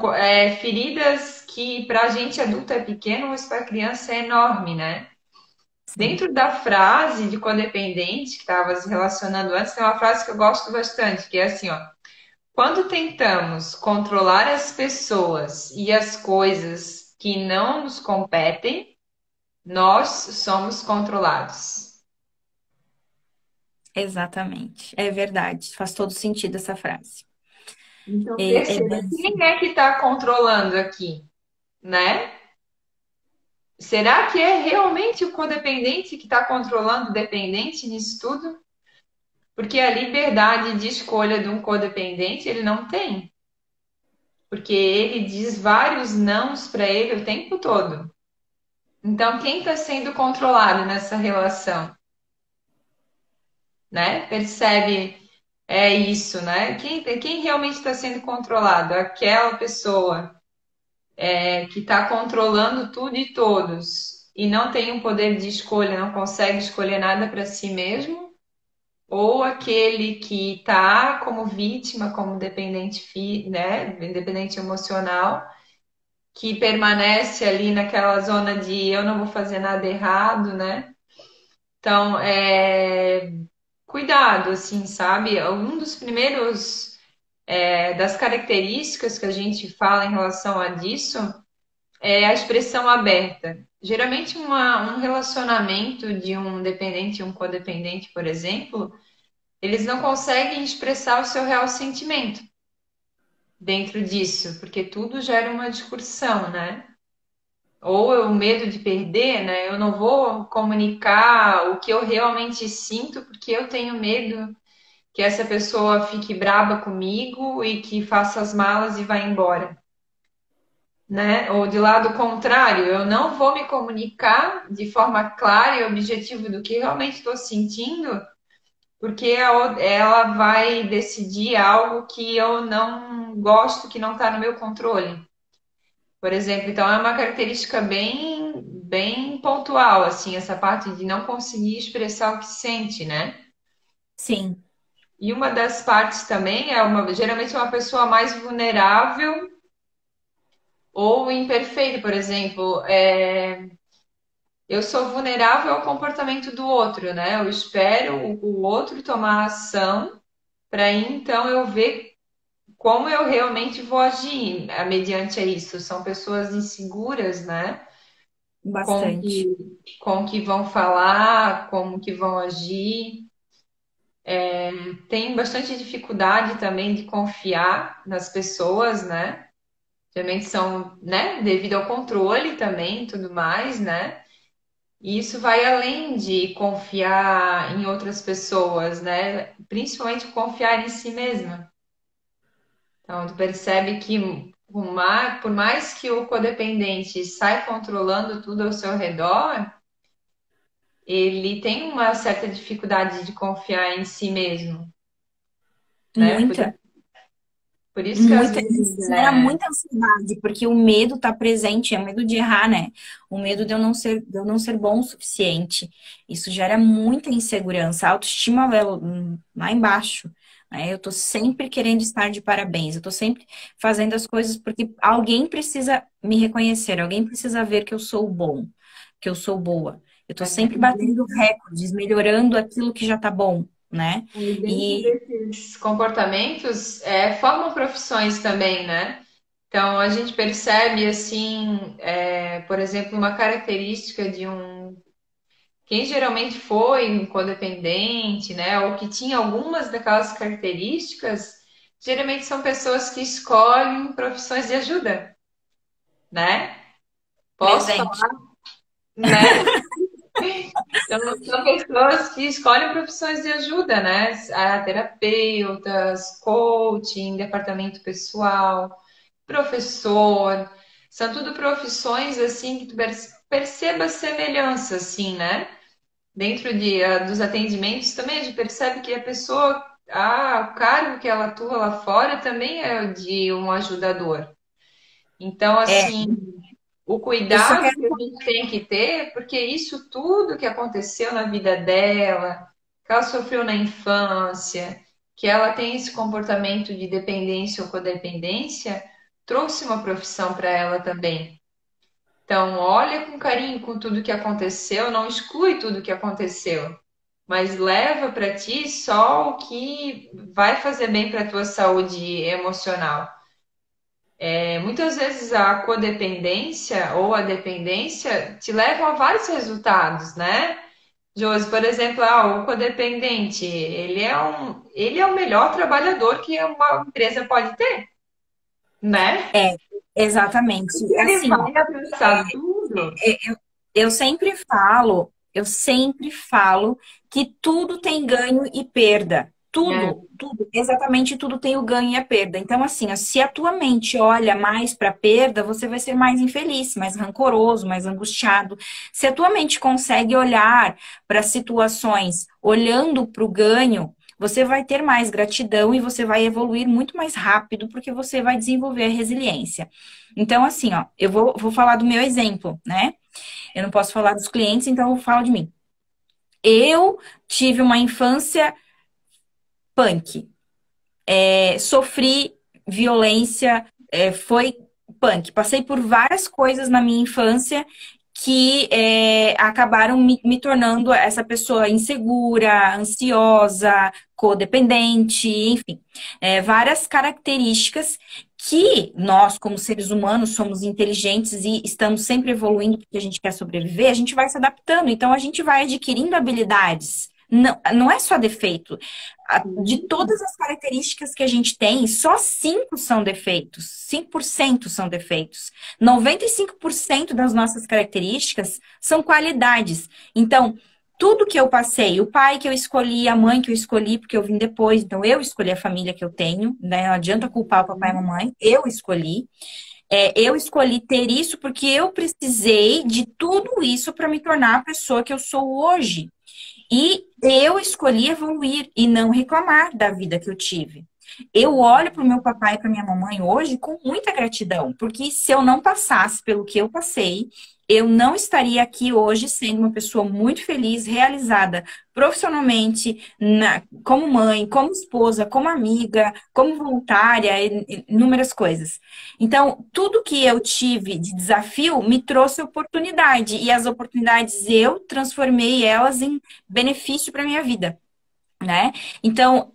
feridas que para a gente adulto é pequeno, mas para a criança é enorme, né? Sim. Dentro da frase de codependente, que estava se relacionando antes, tem uma frase que eu gosto bastante, que é assim, ó. Quando tentamos controlar as pessoas e as coisas que não nos competem, nós somos controlados. Exatamente. É verdade. Faz todo sentido essa frase. Então, É perceba bem quem é que está controlando aqui, né? Será que é realmente o codependente que está controlando o dependente nisso tudo? Porque a liberdade de escolha de um codependente ele não tem, porque ele diz vários nãos para ele o tempo todo. Então, quem está sendo controlado nessa relação, né? Percebe isso, né? Quem realmente está sendo controlado? Aquela pessoa que está controlando tudo e todos e não tem um poder de escolha, não consegue escolher nada para si mesmo, ou aquele que está como vítima, como dependente, né? Dependente emocional, que permanece ali naquela zona de eu não vou fazer nada errado, né? Então, cuidado, assim, sabe? Um dos primeiros das características que a gente fala em relação a disso é a expressão aberta. Geralmente, um relacionamento de um dependente e um codependente, por exemplo, eles não conseguem expressar o seu real sentimento dentro disso, porque tudo gera uma discussão, né? Ou o medo de perder, né? Eu não vou comunicar o que eu realmente sinto porque eu tenho medo que essa pessoa fique braba comigo e que faça as malas e vá embora, né? Ou de lado contrário, eu não vou me comunicar de forma clara e objetiva do que realmente estou sentindo, porque ela vai decidir algo que eu não gosto, que não está no meu controle. Por exemplo, então é uma característica bem pontual, assim, essa parte de não conseguir expressar o que sente, né? Sim, E uma das partes também geralmente é uma pessoa mais vulnerável ou imperfeita, por exemplo, eu sou vulnerável ao comportamento do outro, né? Eu espero o outro tomar ação para então eu ver como eu realmente vou agir mediante isso. São pessoas inseguras, né? Com bastante. que, com que vão falar, como que vão agir. Tem bastante dificuldade também de confiar nas pessoas, né? Geralmente são, né, devido ao controle também, e tudo mais, né? E isso vai além de confiar em outras pessoas, né? Principalmente confiar em si mesma. Então, tu percebe que por mais que o codependente sai controlando tudo ao seu redor, ele tem uma certa dificuldade de confiar em si mesmo, né? Muita. Por isso que às Muita, vezes gera muita ansiedade, porque o medo tá presente, é o medo de errar, né? O medo de eu não ser bom o suficiente. Isso gera muita insegurança, a autoestima vai lá embaixo, né? Eu tô sempre querendo estar de parabéns, eu tô sempre fazendo as coisas porque alguém precisa me reconhecer, alguém precisa ver que eu sou bom, que eu sou boa. Eu tô sempre batendo recordes, melhorando aquilo que já tá bom, né? e dentro E desses comportamentos formam profissões também, né? Então a gente percebe assim, por exemplo, uma característica de quem geralmente foi um codependente, né, ou que tinha algumas daquelas características, geralmente são pessoas que escolhem profissões de ajuda, né? Posso presente. falar, né? Então, são pessoas que escolhem profissões de ajuda, né? Terapeutas, coaching, departamento pessoal, professor. São tudo profissões assim que tu perceba semelhança, assim, né? Dentro dos atendimentos também a gente percebe que a pessoa, o cargo que ela atua lá fora também é o de um ajudador. Então, É, assim, o eu só cuidado quero. que a gente tem que ter, porque isso tudo que aconteceu na vida dela, que ela sofreu na infância, que ela tem esse comportamento de dependência ou codependência, trouxe uma profissão para ela também. Então, olha com carinho com tudo que aconteceu, não exclui tudo que aconteceu, mas leva para ti só o que vai fazer bem para a tua saúde emocional. Muitas vezes a codependência ou a dependência te levam a vários resultados, né? Josi, por exemplo, o codependente, ele é o melhor trabalhador que uma empresa pode ter, né? É, exatamente. Porque É ele assim, ó, vai abraçar tudo. eu sempre falo que tudo tem ganho e perda. Né? Tudo, exatamente tudo tem o ganho e a perda. Então, assim, ó, se a tua mente olha mais para a perda, você vai ser mais infeliz, mais rancoroso, mais angustiado. Se a tua mente consegue olhar para situações olhando para o ganho, você vai ter mais gratidão e você vai evoluir muito mais rápido, porque você vai desenvolver a resiliência. Então, assim, ó, vou falar do meu exemplo, né? Eu não posso falar dos clientes, então eu falo de mim. Eu tive uma infância punk. Sofri violência, foi punk. Passei por várias coisas na minha infância que acabaram me tornando essa pessoa insegura, ansiosa, codependente, enfim, várias características que nós, como seres humanos, somos inteligentes e estamos sempre evoluindo porque a gente quer sobreviver, a gente vai se adaptando, então a gente vai adquirindo habilidades. Não, não é só defeito. De todas as características que a gente tem, só 5 são defeitos. 5% são defeitos. 95% das nossas características são qualidades. Então, tudo que eu passei, o pai que eu escolhi, a mãe que eu escolhi, porque eu vim depois, então eu escolhi a família que eu tenho, né? Não adianta culpar o papai e a mamãe, eu escolhi. Eu escolhi ter isso porque eu precisei de tudo isso para me tornar a pessoa que eu sou hoje. E eu escolhi evoluir e não reclamar da vida que eu tive. Eu olho para o meu papai e para minha mamãe hoje com muita gratidão, porque se eu não passasse pelo que eu passei, eu não estaria aqui hoje sendo uma pessoa muito feliz, realizada profissionalmente, como mãe, como esposa, como amiga, como voluntária, inúmeras coisas. Então, tudo que eu tive de desafio me trouxe oportunidade, e as oportunidades eu transformei elas em benefício para minha vida, né? Então,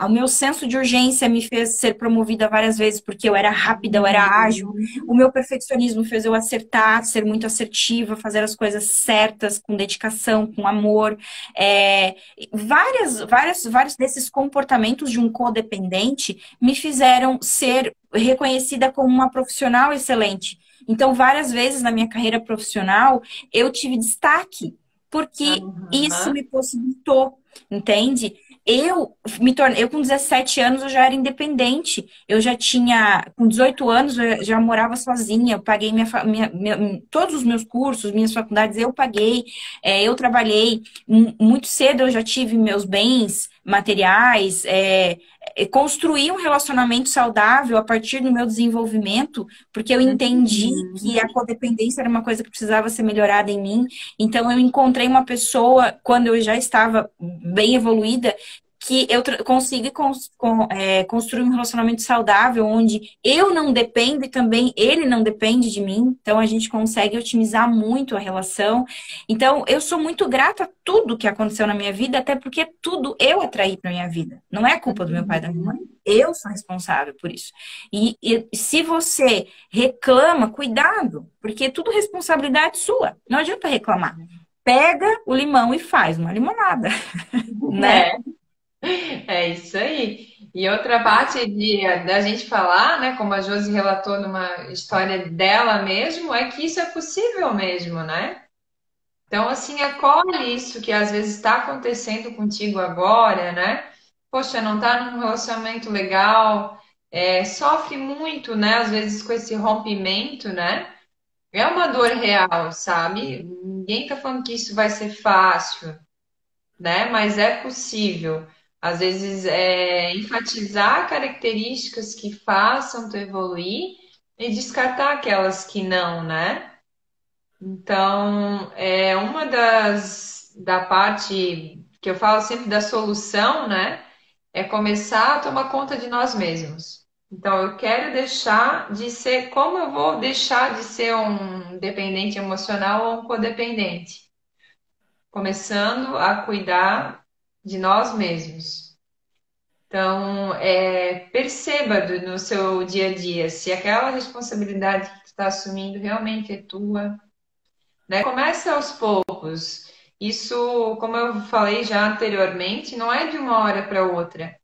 o meu senso de urgência me fez ser promovida várias vezes porque eu era rápida, eu era ágil. O meu perfeccionismo fez eu acertar, ser muito assertiva, fazer as coisas certas, com dedicação, com amor. É, vários desses comportamentos de um codependente me fizeram ser reconhecida como uma profissional excelente. Então, várias vezes na minha carreira profissional, eu tive destaque, porque isso Aham. me possibilitou, entende? Eu com 17 anos eu já era independente. Eu já tinha, com 18 anos eu já morava sozinha. Eu paguei todos os meus cursos, minhas faculdades eu paguei. Eu trabalhei muito cedo. Eu já tive meus bens materiais. Construí um relacionamento saudável a partir do meu desenvolvimento, porque eu entendi que a Uhum. codependência era uma coisa que precisava ser melhorada em mim. Então eu encontrei uma pessoa quando eu já estava bem evoluída que eu consiga construir um relacionamento saudável, onde eu não dependo e também ele não depende de mim. Então, a gente consegue otimizar muito a relação. Então, eu sou muito grata a tudo que aconteceu na minha vida, até porque tudo eu atraí para minha vida. Não é culpa do meu pai e da minha mãe. Uhum. Eu sou responsável por isso. E se você reclama, cuidado, porque é tudo responsabilidade sua. Não adianta reclamar. Pega o limão e faz uma limonada, né? É, é isso aí. E outra parte da gente falar, né, como a Josi relatou numa história dela mesmo, é que isso é possível mesmo, né? Então, assim, acolhe isso que às vezes está acontecendo contigo agora, né? Poxa, não tá num relacionamento legal, sofre muito, né? Às vezes com esse rompimento, né? É uma dor real, sabe? Ninguém tá falando que isso vai ser fácil, né? Mas é possível. Às vezes, enfatizar características que façam tu evoluir e descartar aquelas que não, né? Então, é uma da parte que eu falo sempre da solução, né? É começar a tomar conta de nós mesmos. Então, eu quero deixar de ser, como eu vou deixar de ser um dependente emocional ou um codependente? Começando a cuidar de nós mesmos. Então, perceba no seu dia a dia se aquela responsabilidade que tu está assumindo realmente é tua, né? Começa aos poucos. Isso, como eu falei já anteriormente, não é de uma hora para outra.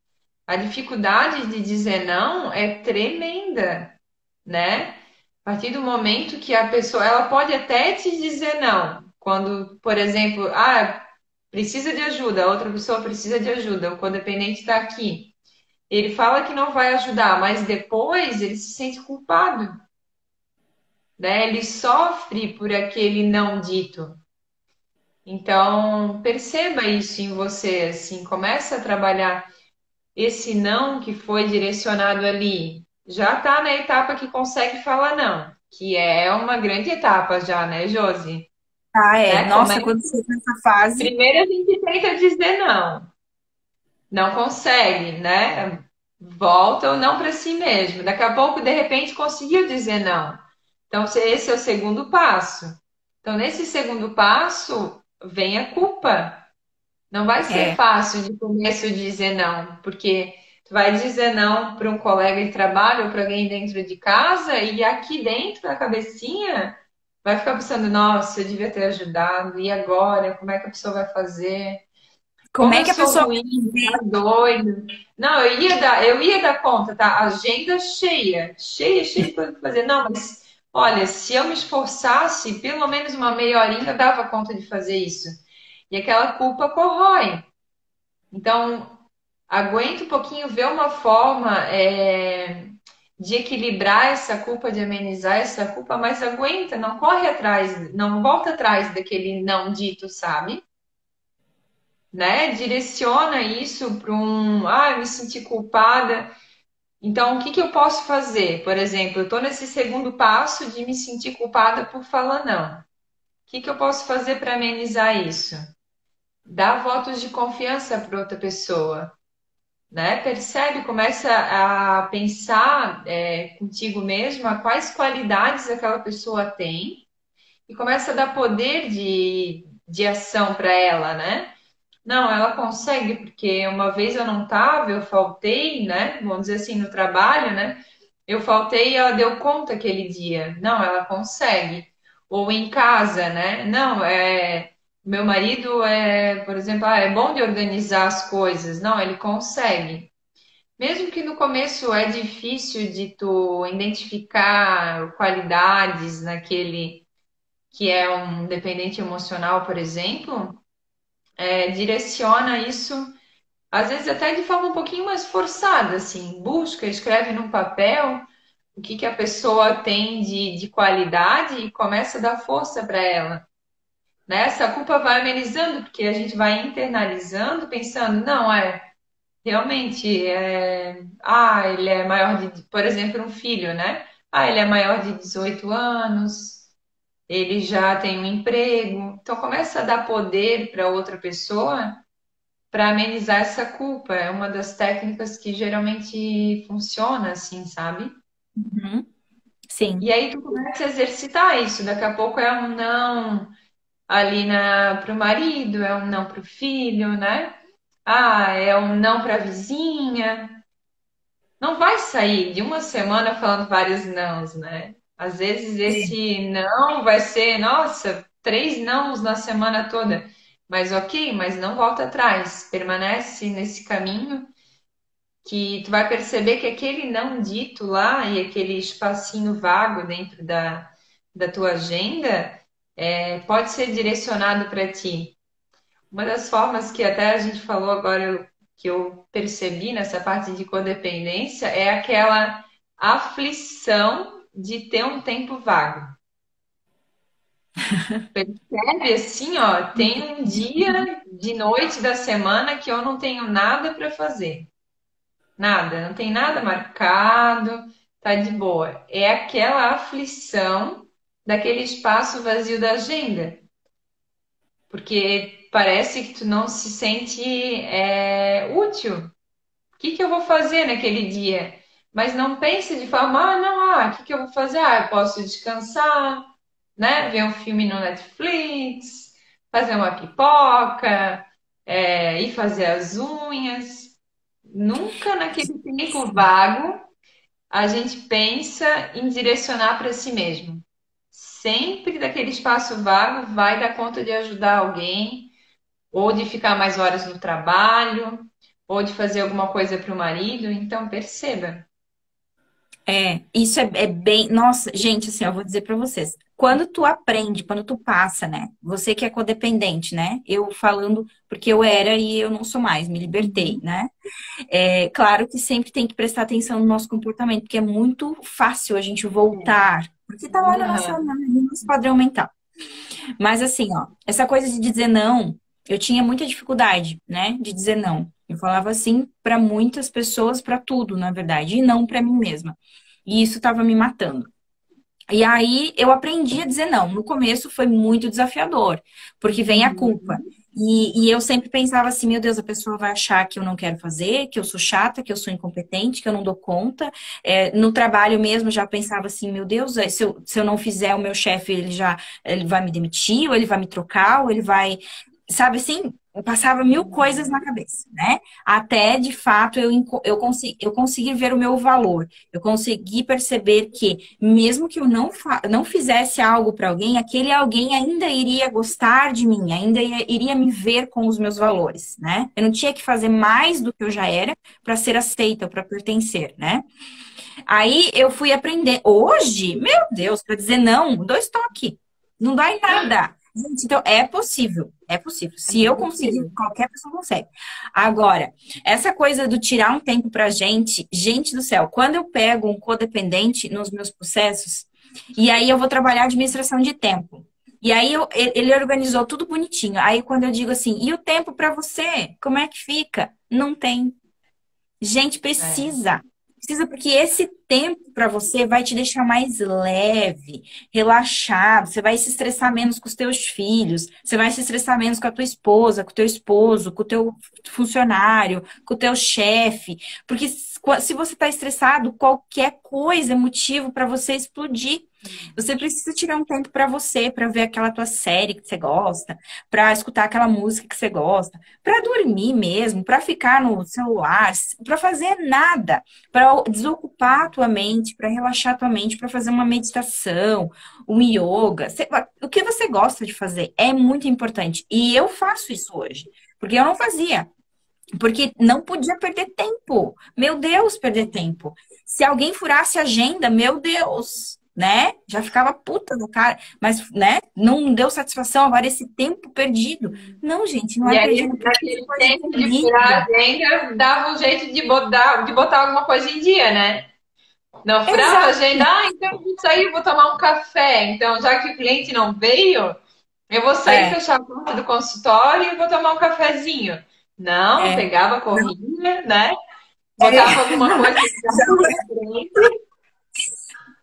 A dificuldade de dizer não é tremenda, né? A partir do momento que a pessoa, ela pode até te dizer não, quando, por exemplo, precisa de ajuda, a outra pessoa precisa de ajuda, o codependente está aqui. Ele fala que não vai ajudar, mas depois ele se sente culpado, né? Ele sofre por aquele não dito. Então, perceba isso em você, assim, começa a trabalhar esse não que foi direcionado ali. Já está na etapa que consegue falar não, que é uma grande etapa já, né, Josi? Ah, é. Né? Nossa, quando você tá nessa fase. Primeiro a gente tenta dizer não, não consegue, né? Volta ou não para si mesmo. Daqui a pouco, de repente, conseguiu dizer não. Então, esse é o segundo passo. Então, nesse segundo passo, vem a culpa. Não vai ser É. fácil de começo dizer não, porque tu vai dizer não para um colega de trabalho ou para alguém dentro de casa e aqui dentro da cabecinha vai ficar pensando, nossa, eu devia ter ajudado, e agora? Como é que a pessoa vai fazer? Como Como é eu que a sou pessoa vai ruim, tá viver? doido. Não, eu ia dar conta, tá? Agenda cheia, cheia, cheia de coisa pra fazer. Não, mas olha, se eu me esforçasse, pelo menos uma meia horinha eu dava conta de fazer isso. E aquela culpa corrói. Então, aguenta um pouquinho, vê uma forma de equilibrar essa culpa, de amenizar essa culpa, mas aguenta, não corre atrás, não volta atrás daquele não dito, sabe? Né? Direciona isso para eu me senti culpada. Então, o que que eu posso fazer? Por exemplo, eu estou nesse segundo passo de me sentir culpada por falar não. O que que eu posso fazer para amenizar isso? Dar votos de confiança para outra pessoa, né? Percebe, começa a pensar contigo mesma quais qualidades aquela pessoa tem e começa a dar poder de ação para ela, né? Não, ela consegue, porque uma vez eu não estava, eu faltei, né? Vamos dizer assim, no trabalho, né? Eu faltei e ela deu conta aquele dia. Não, ela consegue. Ou em casa, né? Não, meu marido por exemplo, é bom de organizar as coisas. Não, ele consegue. Mesmo que no começo é difícil de tu identificar qualidades naquele que é um dependente emocional, por exemplo, direciona isso, às vezes até de forma um pouquinho mais forçada, assim, busca, escreve num papel o que que a pessoa tem de qualidade e começa a dar força para ela. Né? Essa culpa vai amenizando, porque a gente vai internalizando, pensando, não, realmente, ele é maior por exemplo, um filho, né? Ah, ele é maior de 18 anos, ele já tem um emprego. Então, começa a dar poder para outra pessoa para amenizar essa culpa. É uma das técnicas que geralmente funciona, assim, sabe? Uhum. Sim. E aí tu começa a exercitar isso. Daqui a pouco é um não ali para o marido, é um não para o filho, né? Ah, é um não para a vizinha. Não vai sair de uma semana falando vários nãos, né? Às vezes esse não vai ser, nossa, 3 nãos na semana toda. Mas ok, mas não volta atrás. Permanece nesse caminho que tu vai perceber que aquele não dito lá e aquele espacinho vago dentro da tua agenda pode ser direcionado para ti. Uma das formas que até a gente falou agora, que eu percebi nessa parte de codependência, é aquela aflição de ter um tempo vago. Percebe assim, ó, tem um dia de noite da semana que eu não tenho nada para fazer. Nada, não tem nada marcado, tá de boa. É aquela aflição daquele espaço vazio da agenda. Porque parece que tu não se sente útil. O que que eu vou fazer naquele dia? Mas não pense de forma, não, o que que eu vou fazer? Eu posso descansar, né? Ver um filme no Netflix, fazer uma pipoca, ir fazer as unhas. Nunca naquele tempo vago a gente pensa em direcionar para si mesmo. Sempre daquele espaço vago vai dar conta de ajudar alguém ou de ficar mais horas no trabalho, ou de fazer alguma coisa para o marido. Então, perceba. Isso é bem. Nossa, gente, assim, eu vou dizer pra vocês. Quando tu aprende, quando tu passa, né? Você que é codependente, né? Eu falando porque eu era e eu não sou mais, me libertei, né? É claro que sempre tem que prestar atenção no nosso comportamento, porque é muito fácil a gente voltar, porque tá lá na nossa, Aham. no nosso padrão mental. Mas assim, ó, essa coisa de dizer não, eu tinha muita dificuldade, né? De dizer não. Eu falava assim pra muitas pessoas, pra tudo, na verdade, e não pra mim mesma. E isso estava me matando. E aí eu aprendi a dizer não. No começo foi muito desafiador, porque vem a culpa. Uhum. E eu sempre pensava assim, meu Deus, a pessoa vai achar que eu não quero fazer, que eu sou chata, que eu sou incompetente, que eu não dou conta. No trabalho mesmo já pensava assim, meu Deus, se eu não fizer o meu chefe, ele vai me demitir, ou ele vai me trocar, ou ele vai, sabe assim, eu passava mil coisas na cabeça, né? Até de fato eu consegui ver o meu valor. Eu consegui perceber que, mesmo que eu não fizesse algo para alguém, aquele alguém ainda iria gostar de mim, ainda iria me ver com os meus valores, né? Eu não tinha que fazer mais do que eu já era para ser aceita, para pertencer, né? Aí eu fui aprender. Hoje, meu Deus, para dizer não, dois toques. Não dá em nada. Gente, então é possível. É possível. É Se eu conseguir, possível. qualquer pessoa consegue. Agora, essa coisa do tirar um tempo pra gente, gente do céu, quando eu pego um codependente nos meus processos, e aí eu vou trabalhar administração de tempo. E aí ele organizou tudo bonitinho. Aí quando eu digo assim, e o tempo pra você? Como é que fica? Não tem. Gente, É. precisa. Precisa porque esse tempo para você vai te deixar mais leve, relaxado. Você vai se estressar menos com os teus filhos, você vai se estressar menos com a tua esposa, com o teu esposo, com o teu funcionário, com o teu chefe. Porque se você está estressado, qualquer coisa é motivo para você explodir. Você precisa tirar um tempo para você, para ver aquela tua série que você gosta, para escutar aquela música que você gosta, para dormir mesmo, para ficar no celular, para fazer nada, para desocupar a tua mente, para relaxar a tua mente, para fazer uma meditação, um yoga. O que você gosta de fazer é muito importante. E eu faço isso hoje, porque eu não fazia. Porque não podia perder tempo. Meu Deus, perder tempo. Se alguém furasse a agenda, meu Deus, né? Já ficava puta do cara. Mas, né? Não deu satisfação agora esse tempo perdido. Não, gente, não E é aí, perdido porque isso naquele foi tempo de furar a equilíbrio. agenda, dava um jeito de botar alguma coisa em dia, né? Não furava a Exato. agenda, então eu vou sair, vou tomar um café. Então, já que o cliente não veio, eu vou sair, É, fechar a porta do consultório e vou tomar um cafezinho. Não, é. pegava, Não, corria, né? Botava é. alguma coisa na frente.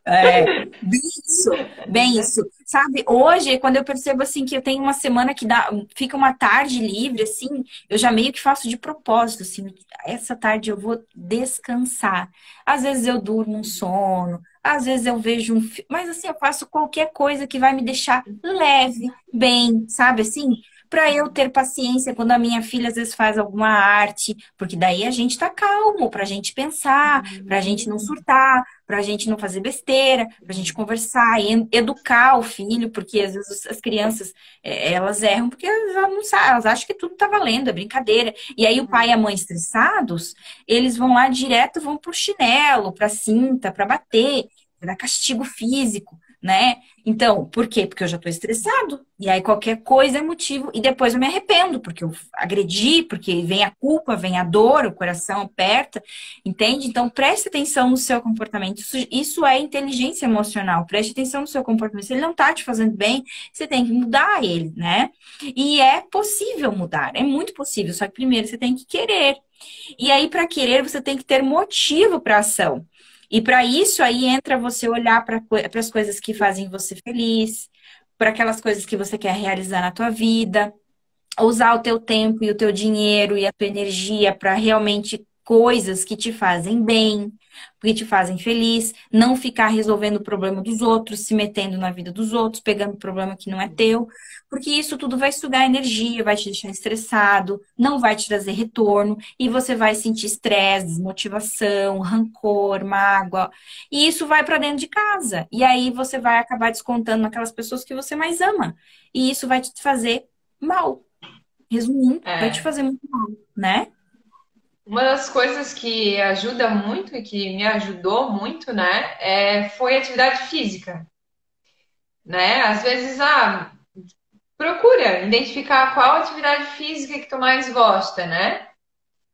É, bem isso, bem isso. Sabe, hoje, quando eu percebo assim que eu tenho uma semana que fica uma tarde livre, assim, eu já meio que faço de propósito, assim, essa tarde eu vou descansar. Às vezes eu durmo um sono, às vezes eu vejo mas assim, eu faço qualquer coisa que vai me deixar leve, bem, sabe assim? Para eu ter paciência quando a minha filha às vezes faz alguma arte, porque daí a gente tá calmo, pra gente pensar, pra gente não surtar, para a gente não fazer besteira, para a gente conversar e educar o filho, porque às vezes as crianças elas erram porque elas não sabem, elas acham que tudo tá valendo, é brincadeira. E aí o pai e a mãe estressados, eles vão lá direto, vão pro chinelo, pra cinta, para bater, pra dar castigo físico, né? Então, por quê? Porque eu já tô estressado. E aí qualquer coisa é motivo. E depois eu me arrependo, porque eu agredi, porque vem a culpa, vem a dor, o coração aperta. Entende? Então, preste atenção no seu comportamento. Isso é inteligência emocional. Preste atenção no seu comportamento. Se ele não tá te fazendo bem, você tem que mudar ele, né? E é possível mudar, é muito possível. Só que primeiro você tem que querer. E aí, para querer, você tem que ter motivo para ação. E para isso, aí entra você olhar para as coisas que fazem você feliz, para aquelas coisas que você quer realizar na tua vida, usar o teu tempo e o teu dinheiro e a tua energia para realmente coisas que te fazem bem, que te fazem feliz, não ficar resolvendo o problema dos outros, se metendo na vida dos outros, pegando problema que não é teu, porque isso tudo vai sugar energia, vai te deixar estressado, não vai te trazer retorno e você vai sentir estresse, desmotivação, rancor, mágoa, e isso vai para dentro de casa. E aí você vai acabar descontando naquelas pessoas que você mais ama, e isso vai te fazer mal. Resumindo, vai te É. fazer muito mal, né? Uma das coisas que ajuda muito e que me ajudou muito, né, foi atividade física, né? Às vezes, procura identificar qual atividade física que tu mais gosta, né?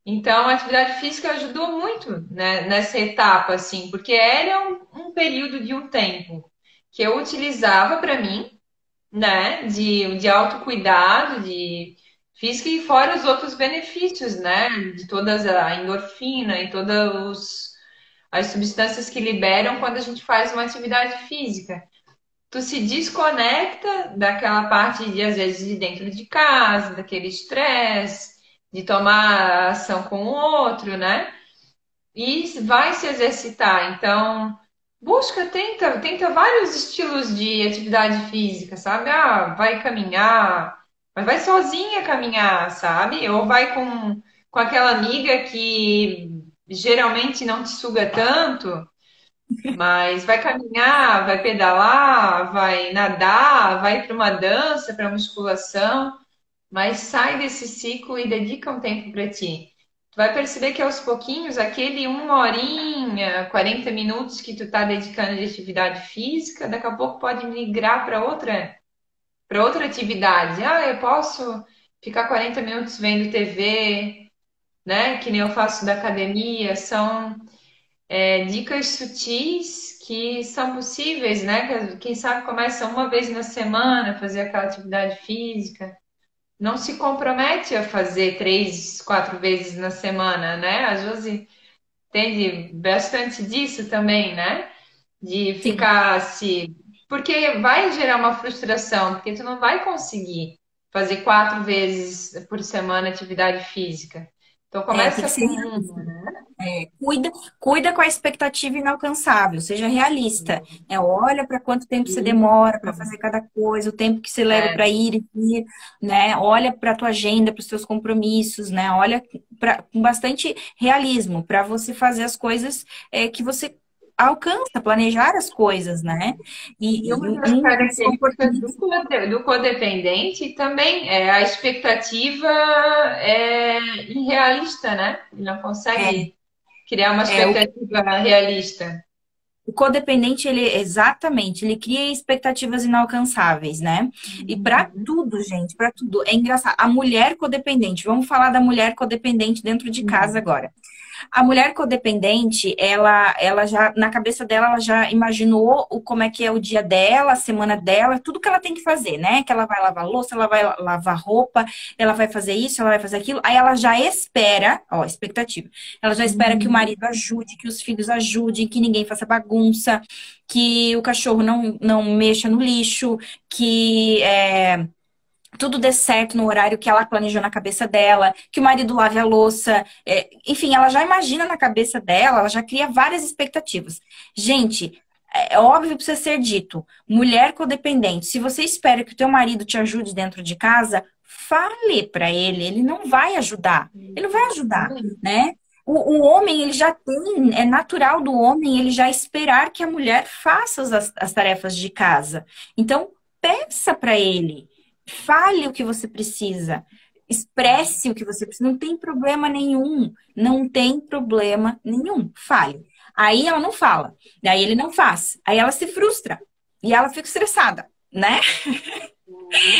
Então, a atividade física ajudou muito, né, nessa etapa, assim, porque era um período de um tempo que eu utilizava para mim, né, de autocuidado, de física e fora os outros benefícios, né, de todas a endorfina e todas as substâncias que liberam quando a gente faz uma atividade física. Tu se desconecta daquela parte de, às vezes, de dentro de casa, daquele estresse, de tomar ação com o outro, né? E vai se exercitar. Então, tenta vários estilos de atividade física, sabe? Ah, vai caminhar, mas vai sozinha caminhar, sabe? Ou vai com aquela amiga que geralmente não te suga tanto, mas vai caminhar, vai pedalar, vai nadar, vai para uma dança, para musculação, mas sai desse ciclo e dedica um tempo para ti. Tu vai perceber que aos pouquinhos, aquele uma horinha, 40 minutos que tu tá dedicando de atividade física, daqui a pouco pode migrar para outra atividade. Ah, eu posso ficar 40 minutos vendo TV, né? Que nem eu faço da academia, são dicas sutis que são possíveis, né? Quem sabe começa uma vez na semana a fazer aquela atividade física. Não se compromete a fazer 3, 4 vezes na semana, né? A Josi entende bastante disso também, né? De Sim. ficar se. Porque vai gerar uma frustração, porque tu não vai conseguir fazer 4 vezes por semana atividade física. Então Tem começa que com ser uma, realista. né? Cuida com a expectativa inalcançável, seja realista. Olha para quanto tempo você demora para fazer cada coisa, o tempo que você leva É, para ir e vir, né? Olha para a tua agenda, para os seus compromissos, né? Olha com bastante realismo para você fazer as coisas que você alcança, planejar as coisas, né? e uma E das um dos características comportamentos do codependente também é a expectativa é irrealista, né? Ele não é, consegue criar uma é o expectativa realista. O codependente, exatamente, ele cria expectativas inalcançáveis, né? E para tudo, gente, para tudo. É engraçado. A mulher codependente, vamos falar da mulher codependente dentro de casa Uhum. agora. A mulher codependente, ela já, na cabeça dela, ela já imaginou como é que é o dia dela, a semana dela, tudo que ela tem que fazer, né? Que ela vai lavar louça, ela vai lavar roupa, ela vai fazer isso, ela vai fazer aquilo. Aí ela já espera, ó, expectativa. Ela já espera que o marido ajude, que os filhos ajudem, que ninguém faça bagunça, que o cachorro não mexa no lixo, que tudo dê certo no horário que ela planejou na cabeça dela, que o marido lave a louça, enfim, ela já imagina na cabeça dela, ela já cria várias expectativas. Gente, é óbvio que precisa ser dito, mulher codependente, se você espera que o teu marido te ajude dentro de casa, fale para ele não vai ajudar, ele não vai ajudar, né? O homem, ele já tem, é natural do homem ele já esperar que a mulher faça as tarefas de casa. Então, peça para ele. Fale o que você precisa. Expresse o que você precisa. Não tem problema nenhum. Não tem problema nenhum. Fale. Aí ela não fala. Daí ele não faz. Aí ela se frustra. E ela fica estressada, né?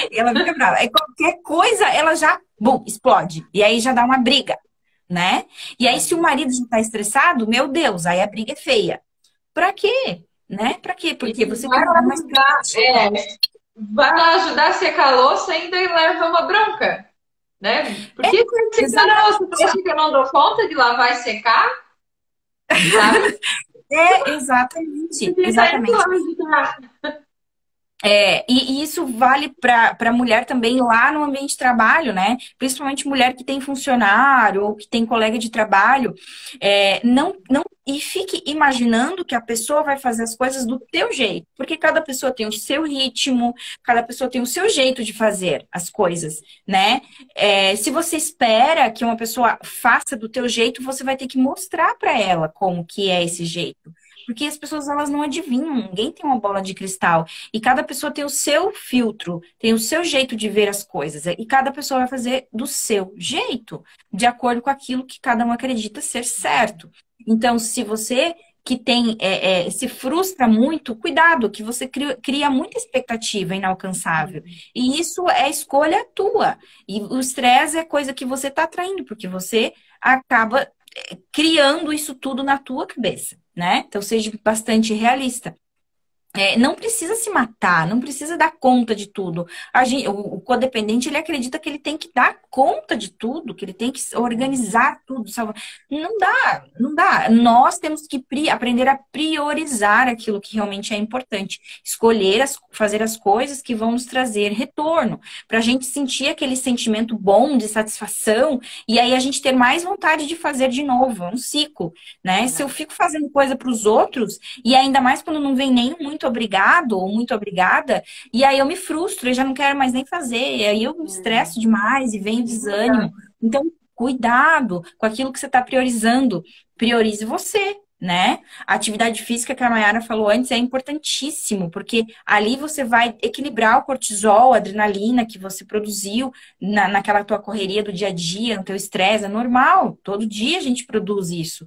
E ela fica brava. Aí qualquer coisa, ela já, bum, explode. E aí já dá uma briga, né? E aí, se o marido já tá estressado, meu Deus, aí a briga é feia. Pra quê? Né? Pra quê? E Porque tu você vai lá criou uma ajudar, expectativa. vai lá ajudar a secar a louça ainda e leva uma bronca, né? Por É, que você tá secando a louça? Tu acha exatamente. que eu não dou conta de lavar e secar? Lava Exatamente, e tá indo lá exatamente. ajudar. E isso vale para a mulher também lá no ambiente de trabalho, né? Principalmente mulher que tem funcionário ou que tem colega de trabalho. E fique imaginando que a pessoa vai fazer as coisas do teu jeito, porque cada pessoa tem o seu ritmo, cada pessoa tem o seu jeito de fazer as coisas, né? Se você espera que uma pessoa faça do teu jeito, você vai ter que mostrar para ela como que é esse jeito. Porque as pessoas elas não adivinham, ninguém tem uma bola de cristal. E cada pessoa tem o seu filtro, tem o seu jeito de ver as coisas. E cada pessoa vai fazer do seu jeito, de acordo com aquilo que cada um acredita ser certo. Então, se você que se frustra muito, cuidado, que você cria muita expectativa inalcançável. E isso é escolha tua. E o estresse é coisa que você está atraindo, porque você acaba criando isso tudo na tua cabeça, né? Então, seja bastante realista. Não precisa se matar, não precisa dar conta de tudo. O codependente, ele acredita que ele tem que dar conta de tudo, que ele tem que organizar tudo. Não dá, não dá. Nós temos que aprender a priorizar aquilo que realmente é importante. Escolher, fazer as coisas que vão nos trazer retorno, para a gente sentir aquele sentimento bom de satisfação e aí a gente ter mais vontade de fazer de novo. É um ciclo, né? Se eu fico fazendo coisa para os outros, e ainda mais quando não vem nem muito obrigado ou muito obrigada, e aí eu me frustro, eu já não quero mais nem fazer, e aí eu me estresso demais e vem o desânimo. Então, cuidado com aquilo que você está priorizando. Priorize você, né? A atividade física que a Mayara falou antes é importantíssimo, porque ali você vai equilibrar o cortisol, a adrenalina que você produziu naquela tua correria do dia a dia, no teu estresse, é normal. Todo dia a gente produz isso.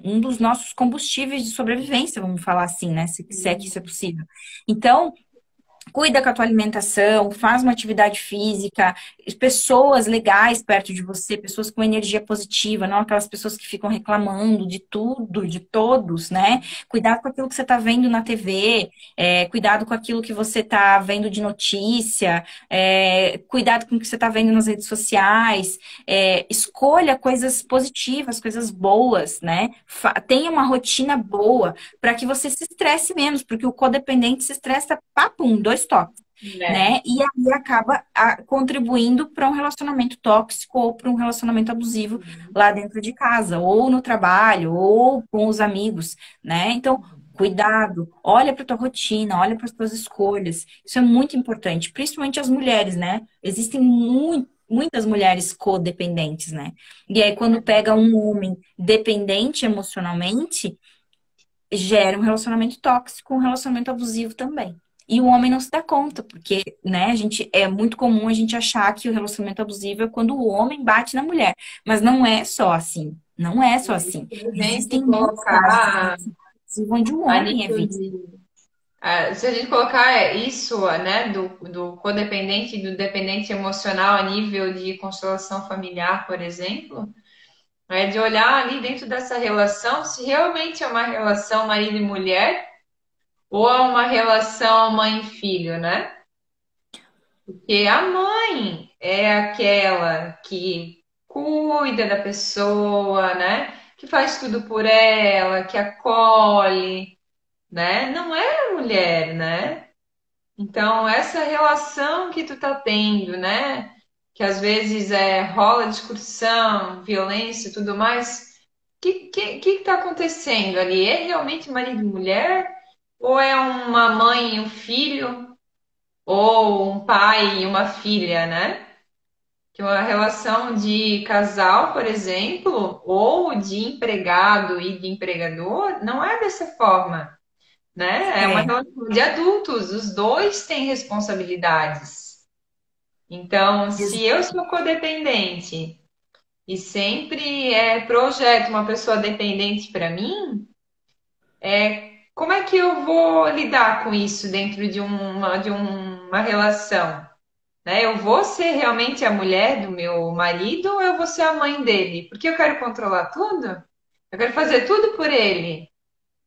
Um dos nossos combustíveis de sobrevivência, vamos falar assim, né? Se é que isso é possível. Então, Cuida com a tua alimentação, faz uma atividade física, pessoas legais perto de você, pessoas com energia positiva, não aquelas pessoas que ficam reclamando de tudo, de todos, né? Cuidado com aquilo que você está vendo na TV, cuidado com aquilo que você está vendo de notícia, cuidado com o que você está vendo nas redes sociais, escolha coisas positivas, coisas boas, né? Tenha uma rotina boa para que você se estresse menos, porque o codependente se estressa, papum, dois toques, né? né? E aí acaba contribuindo para um relacionamento tóxico ou para um relacionamento abusivo lá dentro de casa, ou no trabalho, ou com os amigos, né? Então, cuidado, olha para tua rotina, olha para as tuas escolhas. Isso é muito importante, principalmente as mulheres, né? Existem muitas mulheres codependentes, né? E aí, quando pega um homem dependente emocionalmente, gera um relacionamento tóxico, um relacionamento abusivo também. E o homem não se dá conta, porque, né, é muito comum a gente achar que o relacionamento abusivo é quando o homem bate na mulher. Mas não é só assim. Não é só assim. Se a gente Existem muitos casos de colocar relacionamento abusivo onde o a homem é nível vítima. de. Se a gente colocar isso, né, do codependente e do dependente emocional a nível de constelação familiar, por exemplo, é de olhar ali dentro dessa relação se realmente é uma relação marido e mulher ou é uma relação mãe e filho, né? Porque a mãe é aquela que cuida da pessoa, né? Que faz tudo por ela, que acolhe, né? Não é a mulher, né? Então, essa relação que tu tá tendo, né? Que às vezes rola discussão, violência e tudo mais. O que tá acontecendo ali? É realmente marido e mulher? Ou é uma mãe e um filho? Ou um pai e uma filha, né? Que uma relação de casal, por exemplo, ou de empregado e de empregador, não é dessa forma, né? É uma É, relação de adultos, os dois têm responsabilidades. Então, ex- se eu sou codependente e sempre projeto uma pessoa dependente para mim, como é que eu vou lidar com isso dentro de uma relação? Né? Eu vou ser realmente a mulher do meu marido ou eu vou ser a mãe dele? Porque eu quero controlar tudo? Eu quero fazer tudo por ele,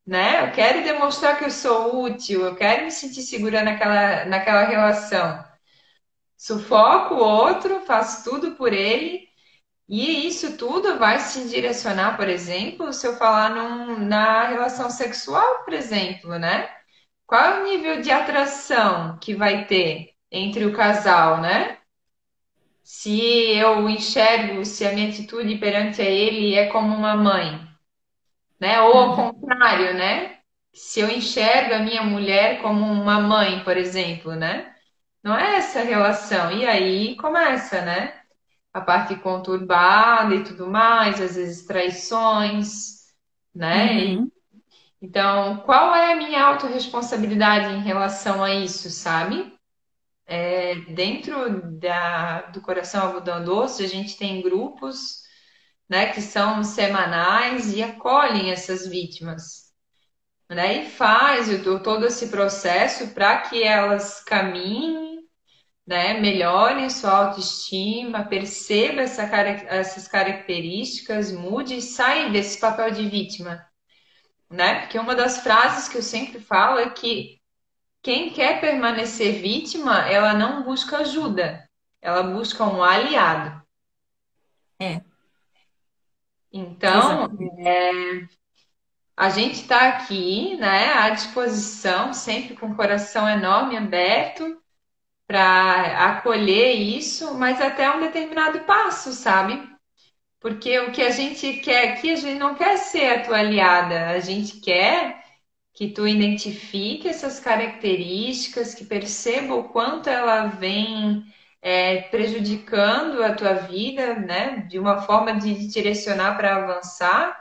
né? Eu quero demonstrar que eu sou útil, eu quero me sentir segura naquela relação. Sufoco o outro, faço tudo por ele, e isso tudo vai se direcionar, por exemplo, se eu falar na relação sexual, por exemplo, né? Qual é o nível de atração que vai ter entre o casal, né? Se eu enxergo, se a minha atitude perante a ele é como uma mãe, né? Ou ao Uhum. contrário, né? Se eu enxergo a minha mulher como uma mãe, por exemplo, né? Não é essa relação. E aí começa, né? A parte conturbada e tudo mais, às vezes traições, né? Uhum. Então, qual é a minha autorresponsabilidade em relação a isso, sabe? Dentro do Coração Algodão Doce, a gente tem grupos, né, que são semanais e acolhem essas vítimas, né, e faz todo esse processo para que elas caminhem, né, melhorem sua autoestima, perceba essas características, mude e saia desse papel de vítima, né? Porque uma das frases que eu sempre falo é que quem quer permanecer vítima, ela não busca ajuda, ela busca um aliado. É, Então, exatamente. a gente está aqui, né, à disposição, sempre com o coração enorme aberto para acolher isso, mas até um determinado passo, sabe? Porque o que a gente quer aqui, a gente não quer ser a tua aliada, a gente quer que tu identifique essas características, que perceba o quanto ela vem prejudicando a tua vida, né? De uma forma de te direcionar para avançar,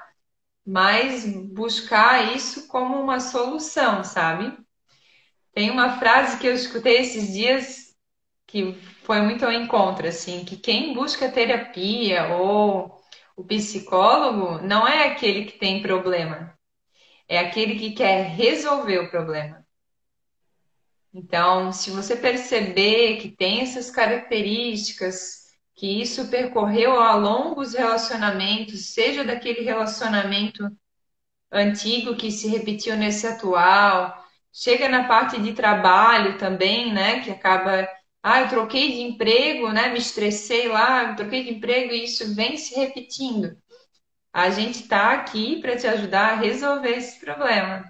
mas buscar isso como uma solução, sabe? Tem uma frase que eu escutei esses dias que foi muito ao encontro, assim, que quem busca terapia ou o psicólogo não é aquele que tem problema, é aquele que quer resolver o problema. Então, se você perceber que tem essas características, que isso percorreu ao longo dos relacionamentos, seja daquele relacionamento antigo que se repetiu nesse atual, chega na parte de trabalho também, né, que acaba, eu troquei de emprego, né, me estressei lá, troquei de emprego e isso vem se repetindo. A gente está aqui para te ajudar a resolver esse problema,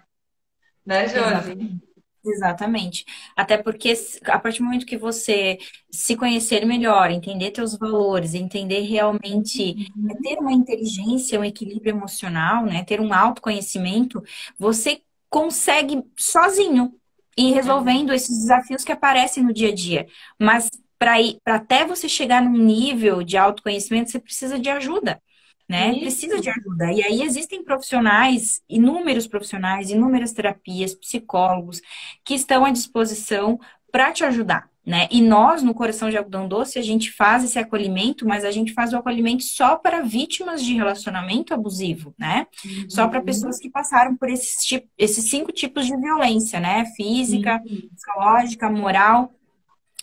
né, Josi? Exatamente. Exatamente. Até porque a partir do momento que você se conhecer melhor, entender teus valores, entender realmente, ter uma inteligência, um equilíbrio emocional, né, ter um autoconhecimento, você consegue sozinho ir resolvendo esses desafios que aparecem no dia a dia. Mas para até você chegar num nível de autoconhecimento, você precisa de ajuda. Né? Precisa de Isso. ajuda. E aí existem profissionais, inúmeras terapias, psicólogos que estão à disposição para te ajudar, né? E nós, no Coração de Algodão Doce, a gente faz esse acolhimento, mas a gente faz o acolhimento só para vítimas de relacionamento abusivo, né? Só para pessoas Uhum. que passaram por esses 5 tipos de violência, né? Física, Sim. psicológica, moral,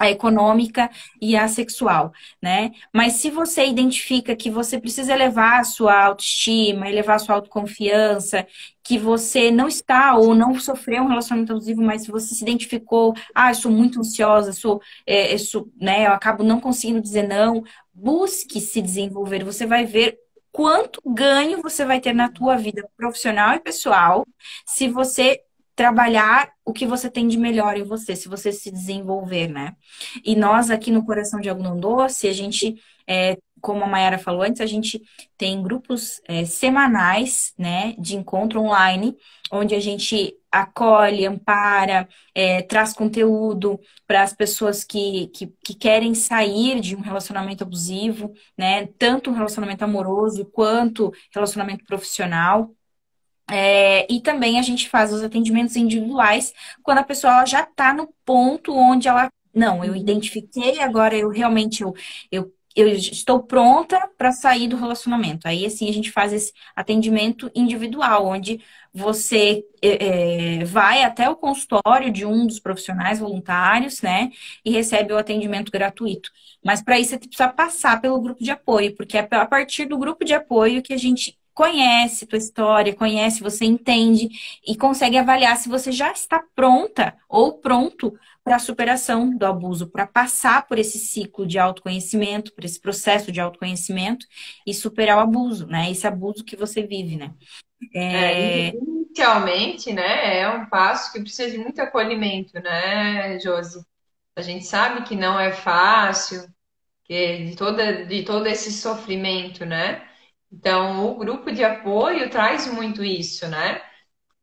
a econômica e a sexual, né? Mas se você identifica que você precisa elevar a sua autoestima, elevar a sua autoconfiança, que você não está ou não sofreu um relacionamento abusivo, mas você se identificou, eu sou muito ansiosa, né, eu acabo não conseguindo dizer não, busque se desenvolver, você vai ver quanto ganho você vai ter na tua vida profissional e pessoal se você trabalhar o que você tem de melhor em você, se você se desenvolver, né? E nós aqui no Coração de Algodão Doce, a gente, como a Mayara falou antes, a gente tem grupos semanais, né, de encontro online, onde a gente acolhe, ampara, traz conteúdo para as pessoas que querem sair de um relacionamento abusivo, né, tanto um relacionamento amoroso quanto relacionamento profissional. E também a gente faz os atendimentos individuais quando a pessoa ela já está no ponto onde ela, não, eu identifiquei, agora eu realmente eu estou pronta para sair do relacionamento. Aí assim a gente faz esse atendimento individual, onde você vai até o consultório de um dos profissionais voluntários, né, e recebe o atendimento gratuito. Mas para isso você precisa passar pelo grupo de apoio, porque é a partir do grupo de apoio que a gente conhece tua história, conhece, você entende e consegue avaliar se você já está pronta ou pronto para a superação do abuso, para passar por esse ciclo de autoconhecimento, por esse processo de autoconhecimento e superar o abuso, né? Esse abuso que você vive, né? É, Inicialmente, né, é um passo que precisa de muito acolhimento, né, Josi? A gente sabe que não é fácil, que é de todo esse sofrimento, né? Então, o grupo de apoio traz muito isso, né?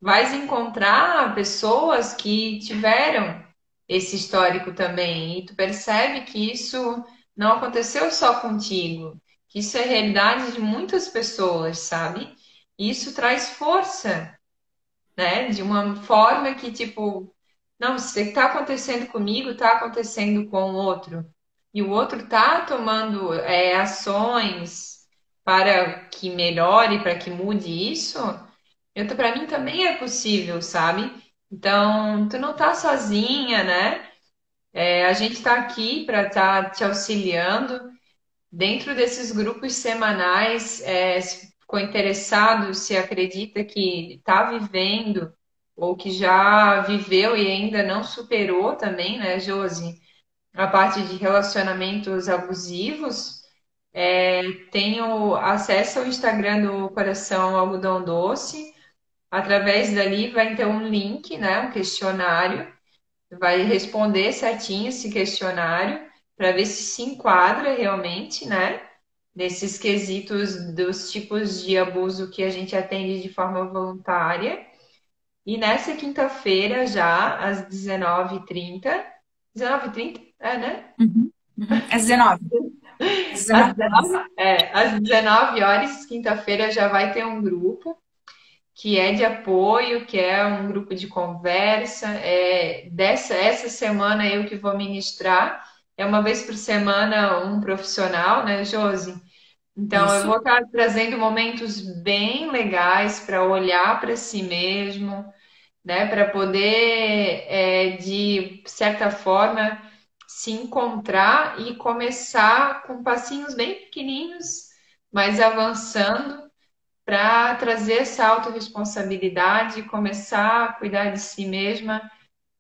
Vais encontrar pessoas que tiveram esse histórico também, e tu percebe que isso não aconteceu só contigo, que isso é realidade de muitas pessoas, sabe? E isso traz força, né? De uma forma que, tipo, não, se está acontecendo comigo, está acontecendo com o outro. E o outro está tomando ações para que melhore, para que mude isso. Para mim também é possível, sabe? Então, tu não tá sozinha, né? A gente está aqui para estar te auxiliando. Dentro desses grupos semanais, se ficou interessado, se acredita que está vivendo ou que já viveu e ainda não superou também, né, Josi? A parte de relacionamentos abusivos, tenho acesso ao Instagram do Coração Algodão Doce. Através dali vai ter um link, né, um questionário, vai responder certinho esse questionário para ver se enquadra realmente, né, nesses quesitos dos tipos de abuso que a gente atende de forma voluntária. E nessa quinta-feira, já às 19h30, 19h30, né? uhum, uhum. Às 19, às Às 19 horas. 19, às 19 horas, quinta-feira, já vai ter um grupo que é de apoio, que é um grupo de conversa. Essa semana eu que vou ministrar, é uma vez por semana um profissional, né, Josi? Então eu Isso. vou estar trazendo momentos bem legais para olhar para si mesmo, né? Para poder, de certa forma, se encontrar e começar com passinhos bem pequeninos, mas avançando para trazer essa autorresponsabilidade, começar a cuidar de si mesma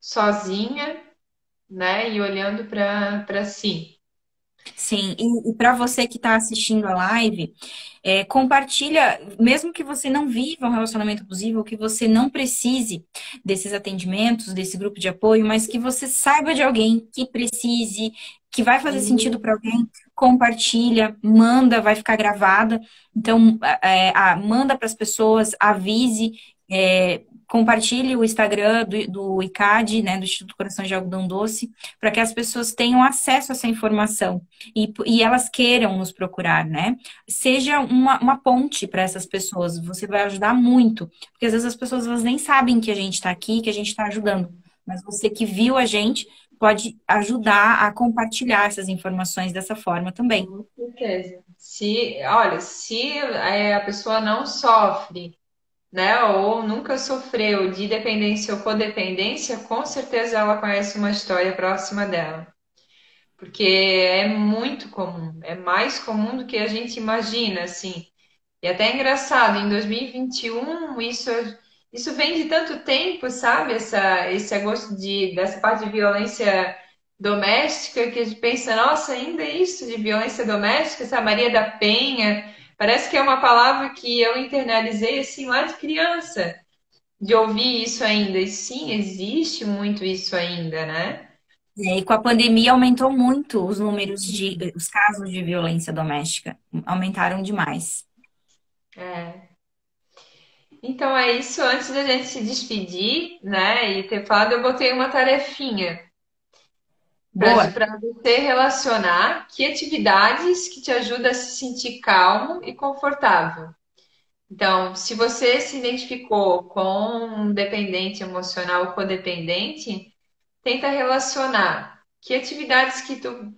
sozinha, né? E olhando para si. Sim, e para você que está assistindo a live, compartilha, mesmo que você não viva um relacionamento abusivo, que você não precise desses atendimentos, desse grupo de apoio, mas que você saiba de alguém que precise, que vai fazer sentido para alguém, compartilha, manda, vai ficar gravada. Então, manda para as pessoas, avise, compartilhe o Instagram do ICAD, né, do Instituto Coração de Algodão Doce, para que as pessoas tenham acesso a essa informação e elas queiram nos procurar, né? Seja uma ponte para essas pessoas, você vai ajudar muito, porque às vezes as pessoas elas nem sabem que a gente está aqui, que a gente está ajudando, mas você que viu a gente pode ajudar a compartilhar essas informações dessa forma também. Com certeza. Olha, se a pessoa não sofre, né, ou nunca sofreu de dependência ou codependência, com certeza ela conhece uma história próxima dela. Porque é muito comum, é mais comum do que a gente imagina, assim. E até é engraçado, em 2021, isso vem de tanto tempo, sabe? Esse agosto dessa parte de violência doméstica, que a gente pensa, nossa, ainda é isso de violência doméstica, essa Maria da Penha. Parece que é uma palavra que eu internalizei, assim, lá de criança, de ouvir isso ainda. E sim, existe muito isso ainda, né? E com a pandemia aumentou muito os números os casos de violência doméstica, aumentaram demais. É. Então é isso. Antes da gente se despedir, né, e ter falado, eu botei uma tarefinha Boa. para você relacionar que atividades que te ajudam a se sentir calmo e confortável. Então, se você se identificou com um dependente emocional ou codependente, tenta relacionar que atividades que tu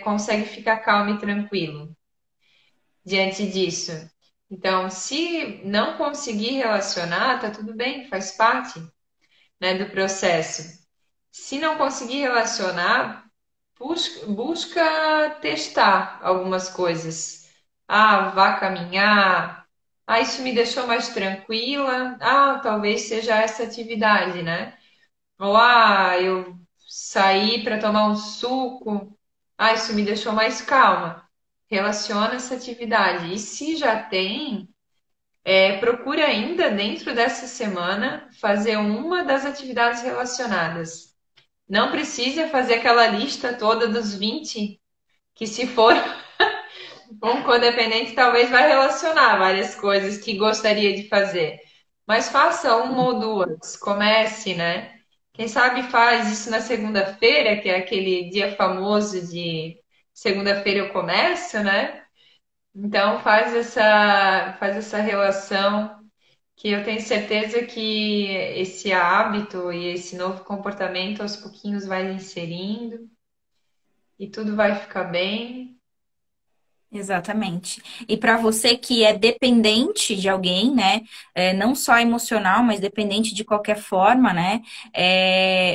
consegue ficar calmo e tranquilo diante disso. Então, se não conseguir relacionar, tá tudo bem, faz parte, né, do processo. Se não conseguir relacionar, busca testar algumas coisas. Ah, vá caminhar. Ah, isso me deixou mais tranquila. Ah, talvez seja essa atividade, né? Ou eu saí para tomar um suco. Ah, isso me deixou mais calma. Relaciona essa atividade. E se já tem, procura ainda dentro dessa semana fazer uma das atividades relacionadas. Não precisa fazer aquela lista toda dos 20 que se for um codependente talvez vai relacionar várias coisas que gostaria de fazer. Mas faça uma ou duas, comece, né? Quem sabe faz isso na segunda-feira, que é aquele dia famoso de segunda-feira eu começo, né? Então faz essa relação que eu tenho certeza que esse hábito e esse novo comportamento aos pouquinhos vai inserindo e tudo vai ficar bem. Exatamente. E para você que é dependente de alguém, né? Não só emocional, mas dependente de qualquer forma, né?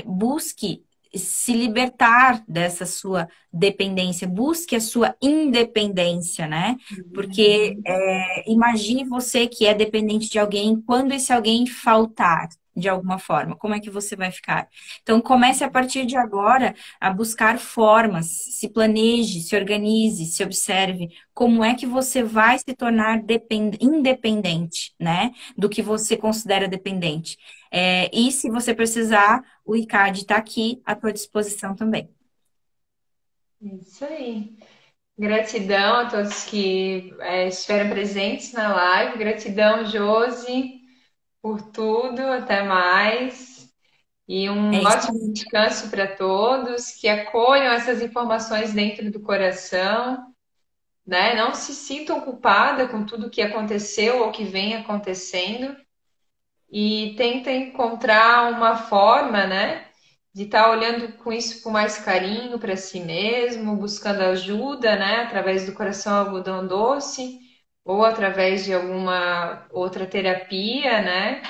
Busque se libertar dessa sua dependência, busque a sua independência, né? Porque imagine você que é dependente de alguém, quando esse alguém faltar de alguma forma, como é que você vai ficar? Então, comece a partir de agora a buscar formas, se planeje, se organize, se observe como é que você vai se tornar independente, né, do que você considera dependente. E se você precisar, o ICAD está aqui à tua disposição também. Isso aí. Gratidão a todos que estiveram presentes na live. Gratidão, Josi, por tudo. Até mais. E É um isso ótimo aí. descanso para todos. Que acolham essas informações dentro do coração, né? Não se sintam culpada com tudo que aconteceu ou que vem acontecendo. E tentem encontrar uma forma, né? De estar olhando com isso com mais carinho para si mesmo, buscando ajuda, né, através do coração algodão doce ou através de alguma outra terapia, né,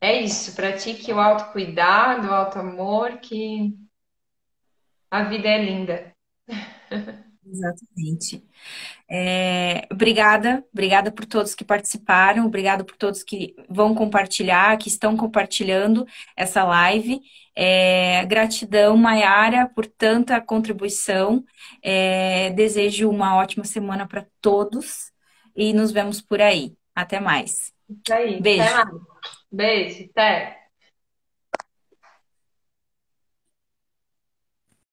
É isso, pratique o autocuidado, o auto-amor, que a vida é linda. Exatamente. Obrigada por todos que participaram, obrigada por todos que vão compartilhar, que estão compartilhando essa live. Gratidão, Maiara, por tanta contribuição. Desejo uma ótima semana para todos e nos vemos por aí. Até mais. Isso aí, até Beijo. mais. Beijo, até.